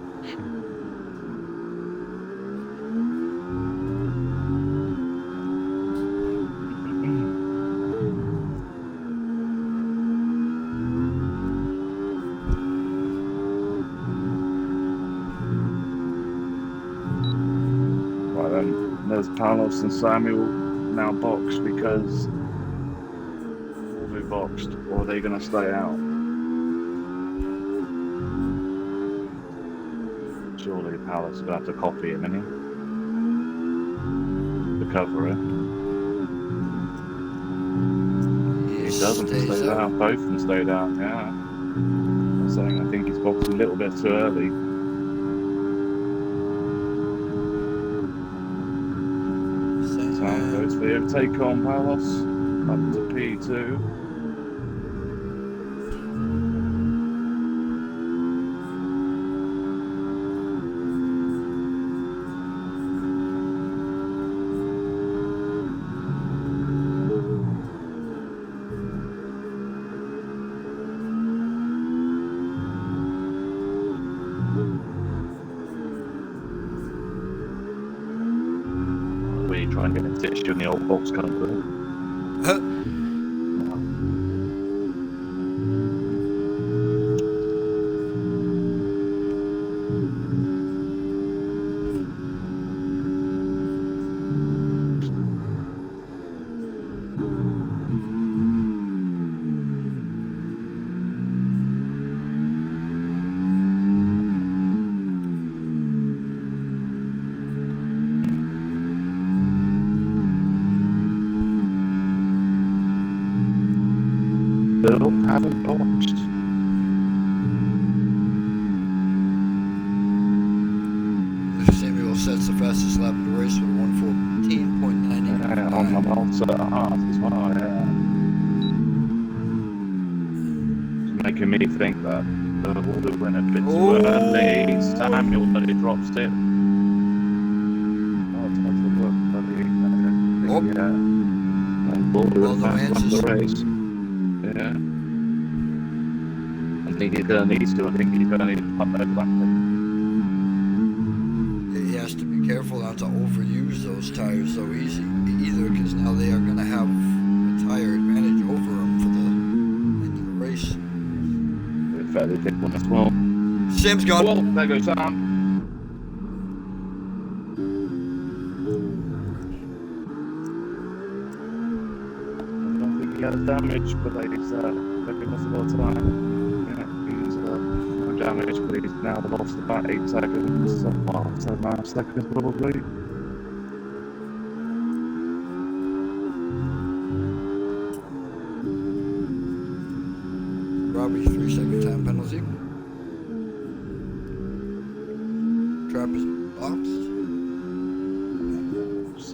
[SPEAKER 2] Right then, there's Panos and Samuel now boxed because will they boxed or are they gonna stay out? Surely Palace will have to copy him, isn't he? To cover it. He doesn't stay out. Both of them stayed out, yeah. I'm saying I think he's boxed a little bit too early. Sam goes for the overtake on Palos. up to P2. We try and get a ditch in the old box country. Still haven't boxed.
[SPEAKER 1] Samuel sets the fastest lap of the race with 1:14.98.
[SPEAKER 2] Yeah, on the Malta at half as well, yeah. It's making me think that the Waldo went a bit too early. Samuel, but he drops it. Oh, it's not the work, buddy. Yeah. And Waldo
[SPEAKER 1] Well, no
[SPEAKER 2] won
[SPEAKER 1] answers.
[SPEAKER 2] the race. Yeah. I think he's going to need to. I think he's going to need to pump those back in.
[SPEAKER 1] He has to be careful not to overuse those tires so easy either, because now they are going to have a tire advantage over him for the end of the race.
[SPEAKER 2] In fact, they did one as well.
[SPEAKER 1] Sam's gone.
[SPEAKER 2] Well, there goes Sam. I don't think he has damage, but he's giving us a lot of time. Yeah, he's no damage, but he's now lost about 8 seconds. Well, 7.5 seconds probably.
[SPEAKER 1] Robbie, 3-second time penalty. Trap is boxed.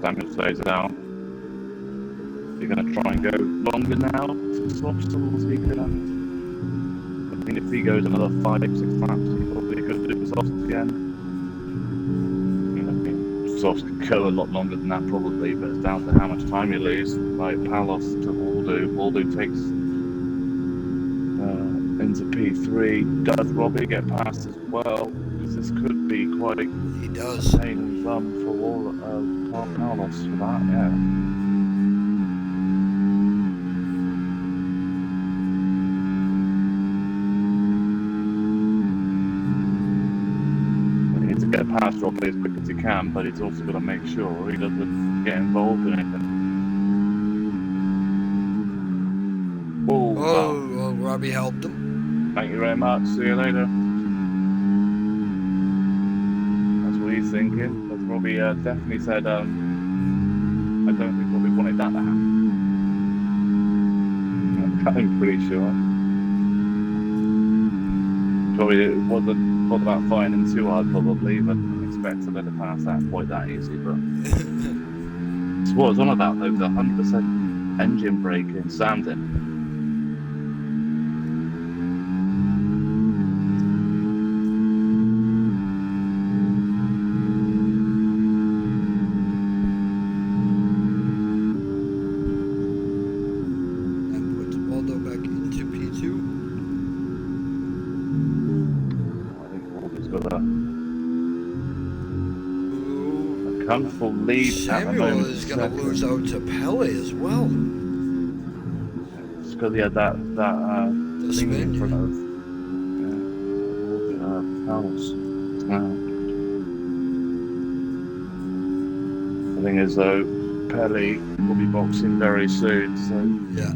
[SPEAKER 2] Samuel stays out. You're going to try and go longer now to swap towards Egan. I mean, if he goes another 5-6 laps, he probably could do the softs again. I mean, softs could go a lot longer than that probably, but it's down to how much time you lose. Like Palos to Waldo. Waldo takes into P3. Does Robbie get past as well? Because this could be quite
[SPEAKER 1] He does.
[SPEAKER 2] a pain in the bum for all of Palos for that, yeah. Get past Robbie as quick as he can, but he's also got to make sure he doesn't get involved in anything.
[SPEAKER 1] Oh, Robbie helped him.
[SPEAKER 2] Thank you very much. See you later. That's what he's thinking. Because Robbie definitely said, I don't think Robbie wanted that to happen. I'm pretty sure. Probably wasn't thought about fighting too hard probably, but I didn't expect to let it pass that quite that easy, but it's what I was on about though, the 100% engine brake in Sandin.
[SPEAKER 1] And puts Waldo back into P2.
[SPEAKER 2] Got a comfortable lead.
[SPEAKER 1] Samuel is going to lose out to Pele as well.
[SPEAKER 2] It's because he had that thing in front of house. The thing is though, Pele will be boxing very soon, so
[SPEAKER 1] Yeah.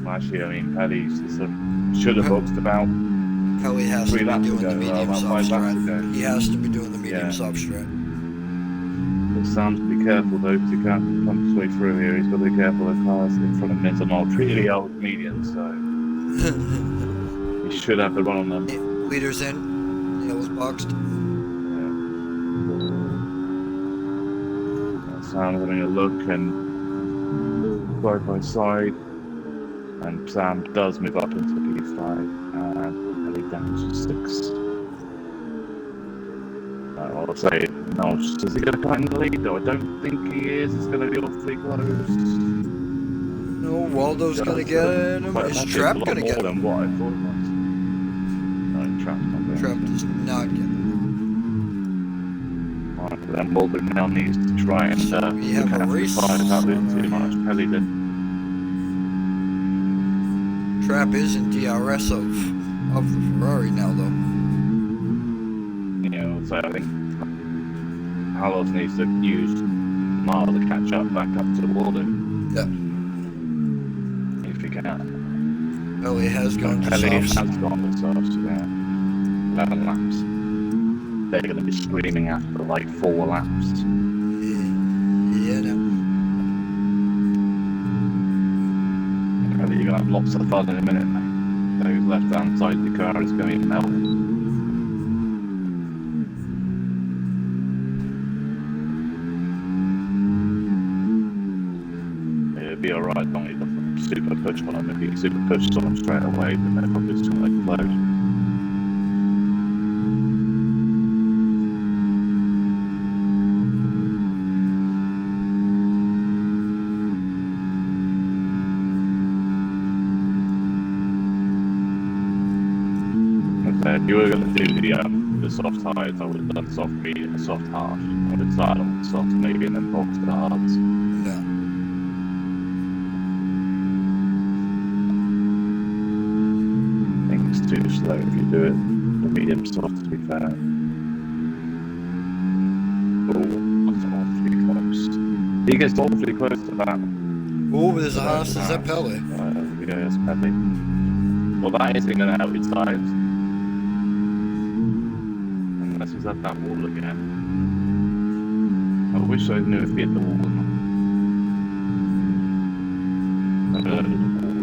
[SPEAKER 2] well, actually I mean Pele should have boxed about
[SPEAKER 1] Pele has to be doing the medium
[SPEAKER 2] about
[SPEAKER 1] soft
[SPEAKER 2] 5 laps ago.
[SPEAKER 1] strat. He has to be doing the medium
[SPEAKER 2] Yeah.
[SPEAKER 1] soft strat.
[SPEAKER 2] But Sam's to be careful though, because he can't punch his way through here. He's got to be careful of cars in front of him. It's not really old medium, so he should have the run on them.
[SPEAKER 1] Leaders in. Yellow's boxed.
[SPEAKER 2] Sam's having a look, and side by side, and Sam does move up into P5, and Ellie down to 6. I'll say, no, is he going to come in the lead though? I don't think he is. It's going to be awfully close.
[SPEAKER 1] No, Waldo's gonna get him. Is Trap gonna get him?
[SPEAKER 2] Than what I thought it was. No, Trap's not there.
[SPEAKER 1] Trap does not get him.
[SPEAKER 2] Alright, then Waldo now needs to try and
[SPEAKER 1] we have a race
[SPEAKER 2] without doing too much. Pelly did.
[SPEAKER 1] Trap is in DRS of the Ferrari now, though.
[SPEAKER 2] You know, so I think Carlos needs to use Mile to catch up back up to Waldo.
[SPEAKER 1] Yeah.
[SPEAKER 2] If he can.
[SPEAKER 1] Pelly has gone to
[SPEAKER 2] Pelly has
[SPEAKER 1] softs.
[SPEAKER 2] gone to softs, yeah. 11 laps. They're going to be screaming after like 4 laps.
[SPEAKER 1] Yeah, no.
[SPEAKER 2] Pelly, you're going to have lots of fun in a minute. Those left hand side of the car is going to be melted. Be alright as long as he doesn't super push on him. If he super pushes on him straight away, then they're probably just going to explode. If you were going to do the soft tyres, I would have done soft medium and soft hard. I would have started on the soft medium and then boxed the hards.
[SPEAKER 1] Yeah.
[SPEAKER 2] Too slow if you do it. The medium soft, to be fair. Oh, that's awfully close. He gets awfully close to that.
[SPEAKER 1] Oh, there's a Haas. Is that Pelly?
[SPEAKER 2] Yeah, it's Pelly. Well, that isn't going to help his sides. Unless he's at that wall again. I wish I knew if he hit the wall or not.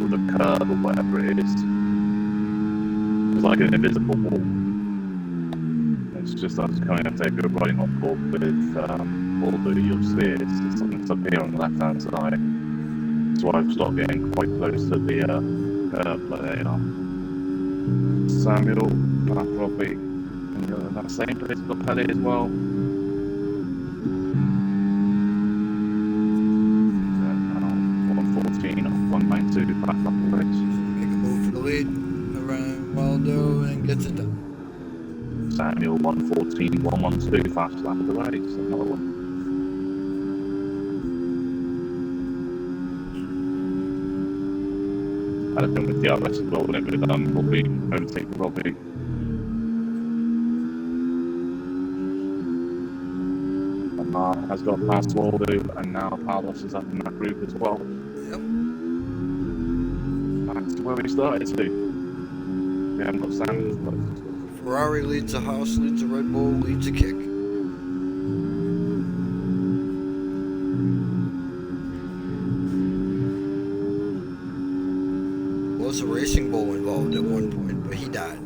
[SPEAKER 2] Or the curb or whatever it is. It's like an invisible wall. It's just us coming up, take a riding on board with Waldo, you'll see it. It's up here on the left hand side. So I've stopped getting quite close to the curb, like there you are. Samuel, Black Robbie, and you're in that same place, we've got Pelly as well. 114 or 192 back up the race.
[SPEAKER 1] Make a move for the lead around Waldo and gets it done.
[SPEAKER 2] Samuel 114, 112, fast lap of the race, another one. I'd have been with the DRS as well, wouldn't it? But Robbie, overtake Robbie. And has got past Waldo, and now Carlos is up in that group as well.
[SPEAKER 1] Yep.
[SPEAKER 2] Back to where we started to. We haven't got Samuel's close.
[SPEAKER 1] Ferrari leads a Haas, leads a Red Bull, leads a kick. Was a racing bull involved at one point, but he died.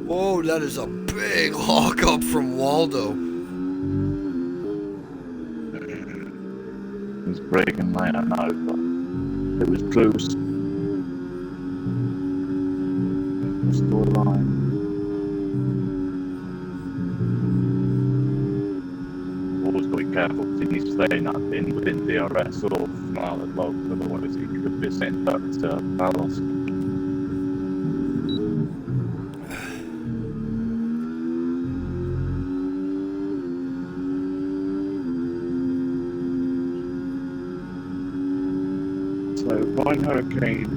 [SPEAKER 1] Whoa, that is a big hawk up from Waldo.
[SPEAKER 2] It was breaking late, I know, but it was close. It's still alive. Always got to be careful because he needs to stay within DRS or Mile as well, because otherwise he could be sent back to Carlos. So Ryan Hurricane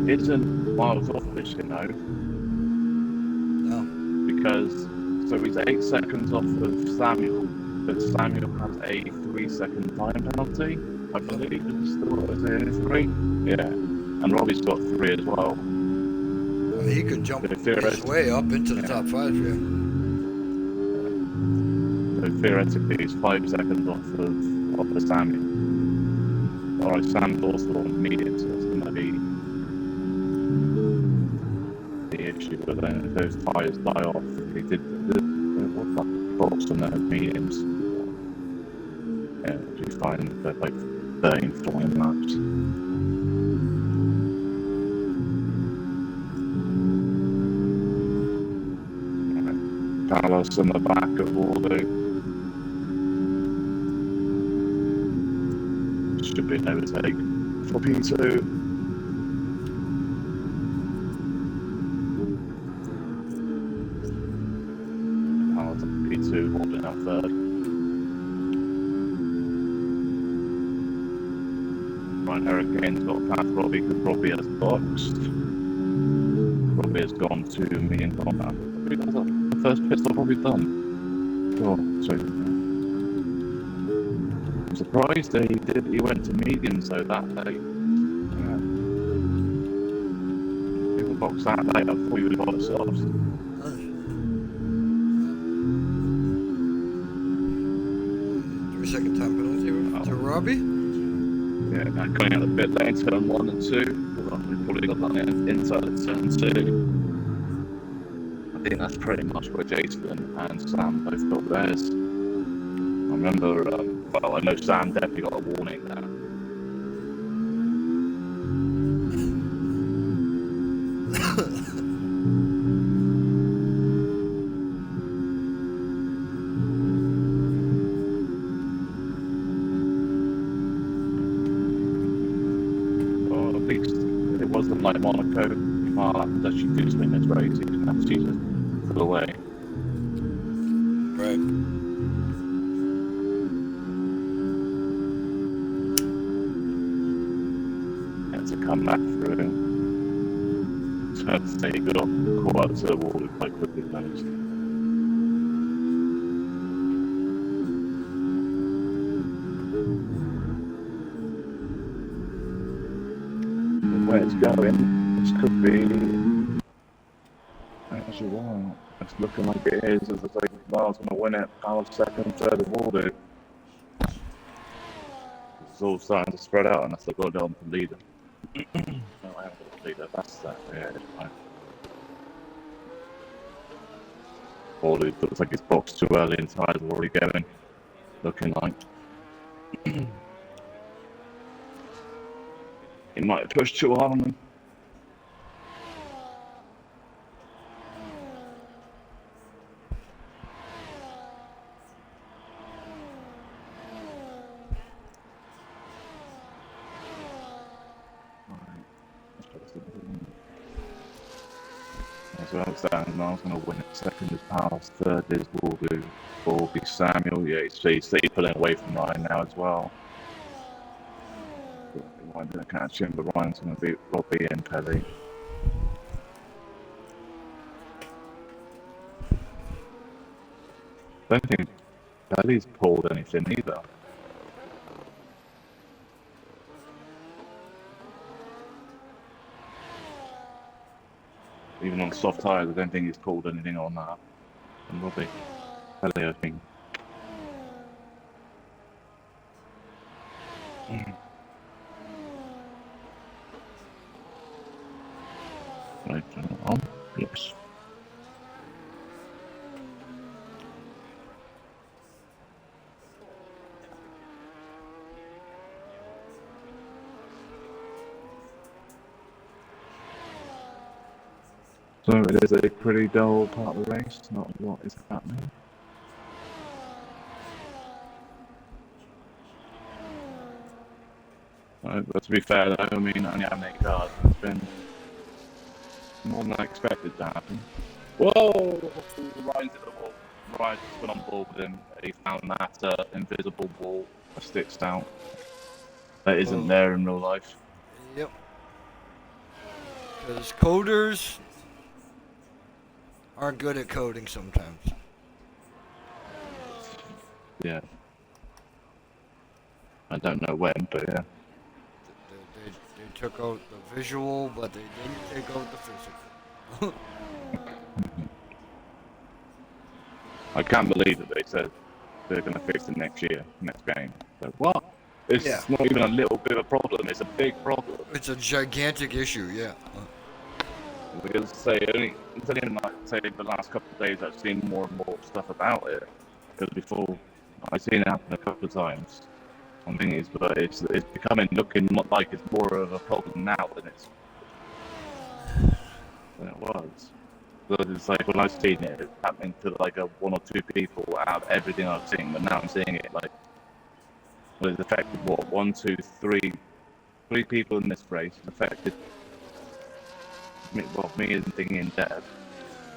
[SPEAKER 2] isn't miles off this, you know.
[SPEAKER 1] No.
[SPEAKER 2] Because so he's 8 seconds off of Samuel, but Samuel has a 3-second time penalty, I believe. Is it 3? Yeah. And Robbie's got 3 as well.
[SPEAKER 1] He could jump his way up into the top 5 here.
[SPEAKER 2] So theoretically he's 5 seconds off of Samuel. Alright, Sam's also on medium, so that's going to be the issue. But then if those tyres die off, he did the box on those mediums. Yeah, which is fine. They're like 13 flying laps. Carlos in the back of Waldo. Should be an overtake for P2. Carlos at P2, Waldo now third. Ryan Hurricane's got past Robbie because Robbie has boxed. Robbie has gone to medium combat. The first pit stop Robbie's done. Oh, sorry. I'm surprised he went to medium so that late. Yeah. If he boxed that late, I thought he would have got a softs.
[SPEAKER 1] 3-second time penalty to Robbie.
[SPEAKER 2] Yeah, going out the pit lane, turn 1 and 2. We've probably got that inside of turn 2. I think that's pretty much where Jason and Sam both got theirs. I remember, well, I know Sam definitely got a warning there. Well, at least it wasn't like Monaco. Well, that she usually miss races, and she just flew away.
[SPEAKER 1] Right.
[SPEAKER 2] To come back through. So I'd say he got caught up to the wall quite quickly, those. Where it's going, this could be actually wow. It's looking like it is as I say Miles gonna win it. Miles second, third of Waldo. It's all starting to spread out unless they've got it on the leader. No, I haven't got the leader. That's that. Yeah, it's fine. Waldo looks like it's boxed too early and tires are already going. Looking like he might have pushed too hard on them. As well as that, Miles going to win it. Second is Powell's, third is Waldo, fourth will be Samuel. Yeah, he's pulling away from Ryan now as well. Ryan didn't catch him, but Ryan's going to beat Robbie and Pelly. I don't think Pelly's pulled anything either. Even on soft tyres, I don't think he's pulled anything on that. And Robbie, Pelly, I think. Right, turn it on. Yes. So it is a pretty dull part of the race, not a lot is happening. But to be fair though, I mean, only having 8 cars, it's been more than I expected to happen. Whoa! Ryan's at the wall. Ryan's went on board with him. He found that invisible wall that sticks out. That isn't there in real life.
[SPEAKER 1] Yep. Because coders aren't good at coding sometimes.
[SPEAKER 2] Yeah. I don't know when, but yeah.
[SPEAKER 1] They took out the visual, but they didn't take out the physical.
[SPEAKER 2] I can't believe that they said they're going to fix it next year, next game. So what? It's not even a little bit of a problem, it's a big problem.
[SPEAKER 1] It's a gigantic issue, yeah.
[SPEAKER 2] Because only like say the last couple of days I've seen more and more stuff about it. Because before I've seen it happen a couple of times. on thingies, but it's becoming looking like it's more of a problem now than it was. Because it's like when I've seen it, it's happening to like a one or two people out of everything I've seen, but now I'm seeing it like well, it's affected what one, two, three people in this race. It's affected me, well, me and thingy and Deb.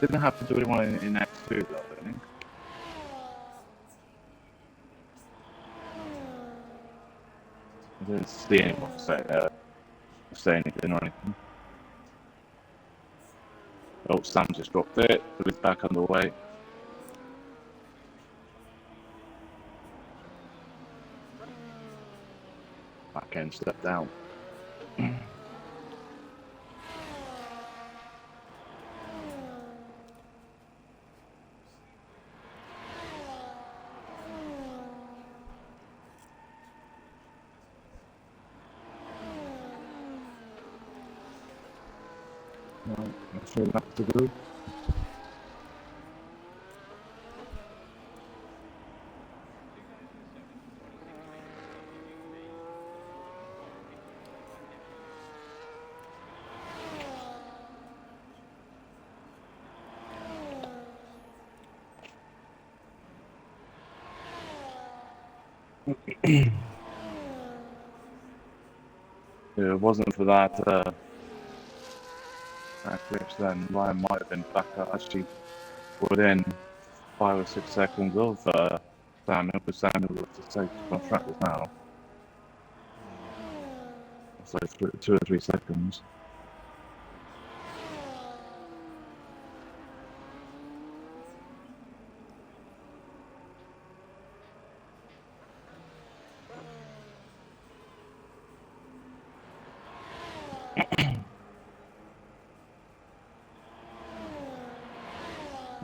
[SPEAKER 2] Didn't happen to anyone in X2 though, I don't think. I didn't see anyone say anything or anything. Oh, Sam just dropped it, so he's back underway. Back end step down. Right, let's show that to go. If it wasn't for that glitch, then Ryan might have been back actually within 5 or 6 seconds of Samuel, but Samuel was the safety contractors now. It's like 2 or 3 seconds.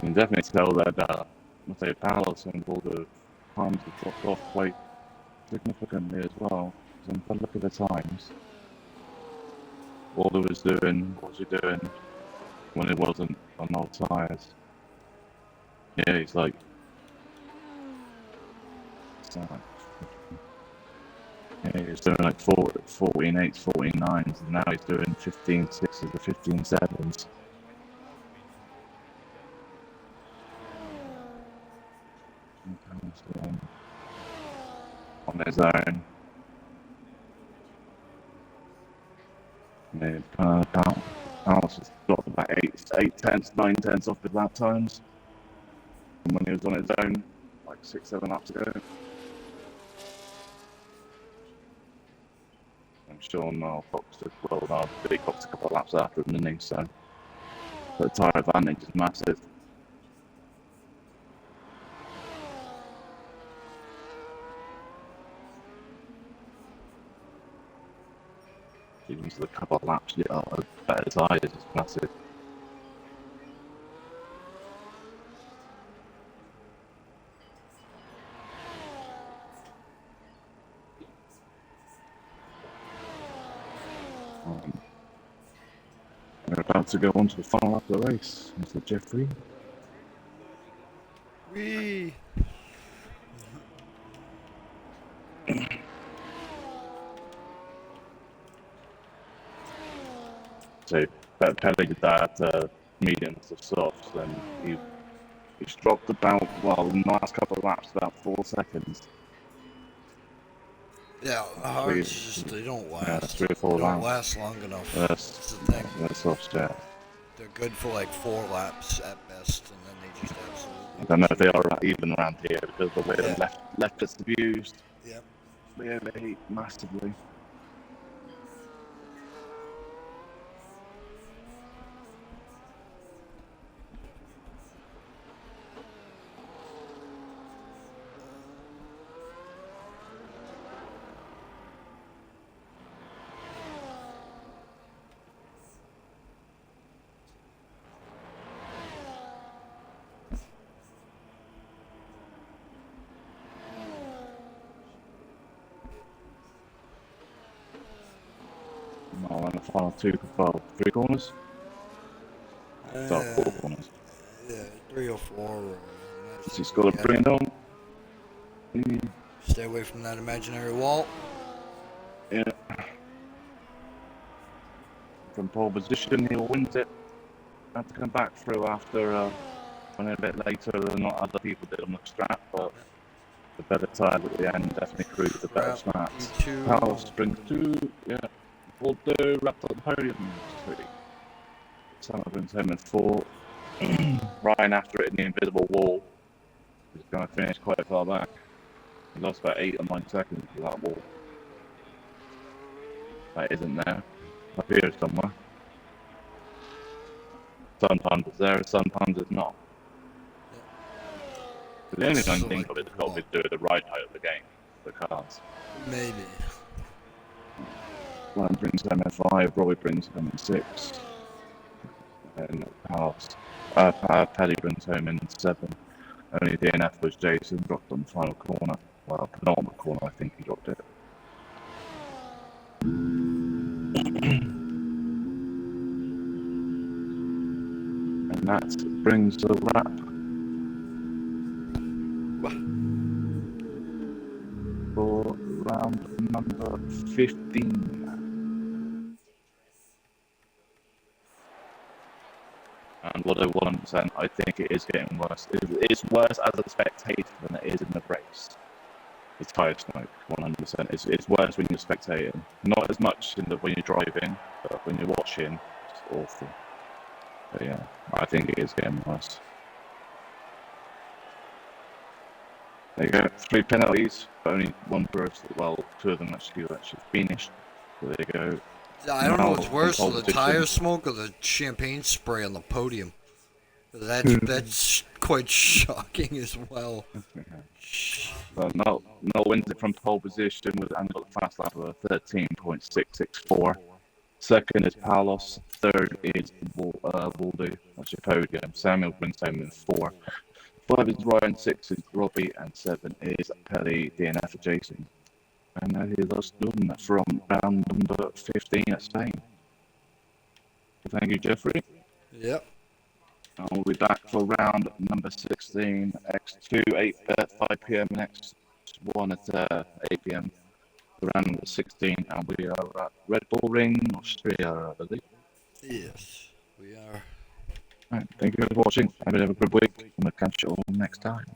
[SPEAKER 2] You can definitely tell that Mateo Palos and all the times have dropped off quite significantly as well. So I'm going to look at the times. Waldo was doing, what was he doing when it wasn't on old tyres? Yeah, he's like, yeah, he was doing like 14.8s, 14.9s, and now he's doing 15.6s to 15.7s. On his own. Yeah, Palace has got about 8 tenths, 9 tenths off his lap times. And when he was on his own, like 6, 7 laps ago. I'm sure Niall Fox did well. Niall Billy Cox a couple of laps after him, didn't he? So the tyre advantage is massive. Even to the couple of laps, yeah, better tyres is massive. We're about to go on to the final lap of the race, Mr. Jeffrey.
[SPEAKER 1] Whee!
[SPEAKER 2] So Pele did that mediums of softs, and he's dropped about, well, in the last couple of laps, about 4 seconds.
[SPEAKER 1] Yeah, the hards just, they don't last.
[SPEAKER 2] Yeah, 3 or 4
[SPEAKER 1] They don't
[SPEAKER 2] laps.
[SPEAKER 1] last long enough.
[SPEAKER 2] That's
[SPEAKER 1] the thing.
[SPEAKER 2] The softs, yeah.
[SPEAKER 1] They're good for like 4 laps at best, and then they just absolutely...
[SPEAKER 2] I don't know if they are even around here because the way the left gets abused.
[SPEAKER 1] Yep.
[SPEAKER 2] They overheat massively. Now on the final 3 corners. So 4 corners.
[SPEAKER 1] Yeah, 3 or 4.
[SPEAKER 2] He's got to bring it on.
[SPEAKER 1] Stay away from that imaginary wall.
[SPEAKER 2] Yeah. From pole position, he'll wins it. Had to come back through after running a bit later than what other people did on the strap, but the better tires at the end definitely proved the better
[SPEAKER 1] Strap
[SPEAKER 2] snaps.
[SPEAKER 1] P2.
[SPEAKER 2] Power springs 2, yeah. Bordeaux wrapped up the podium 3. Sam brings home in 4. Ryan after it in the invisible wall is going to finish quite far back. He lost about 8 or 9 seconds to that wall. That isn't there. Up here somewhere. Sometimes it's there, sometimes it's not. But the only thing I can think of is probably do the right side of the game, the cars.
[SPEAKER 1] Maybe.
[SPEAKER 2] Ryan brings home in 5, Robbie brings home in 6. And Paddy brings home in 7. Only DNF was Jason, dropped on the final corner. Well, penultimate corner, I think he dropped it. And that brings the wrap for round number 15. And what I 100%, I think it is getting worse. It's worse as a spectator than it is in the race. It's tire smoke, 100%. It's worse when you're spectating. Not as much when you're driving, but when you're watching, it's awful. But yeah, I think it is getting worse. There you go, 3 penalties, but only 1 person. Well, 2 of them actually finished. So there you go.
[SPEAKER 1] I don't know what's worse, the tire smoke or the champagne spray on the podium. That's quite shocking as well.
[SPEAKER 2] Well, Noel wins it from pole position and got the fast lap of 13.664. Second is Palos. Third is Waldo. That's your podium. Samuel brings home in 4. 5 is Ryan. 6 is Robbie. And 7 is Pelly, DNF for Jason. And that is us done from round number 15 at Spain. Thank you, Jeffrey.
[SPEAKER 1] Yep.
[SPEAKER 2] And we'll be back for round number 16, X2, 5 p.m. and X1 at 8 p.m. For round number 16, and we are at Red Bull Ring, Austria, I believe.
[SPEAKER 1] Yes, we are.
[SPEAKER 2] Right, thank you for watching. Have a good week, and we'll catch you all next time.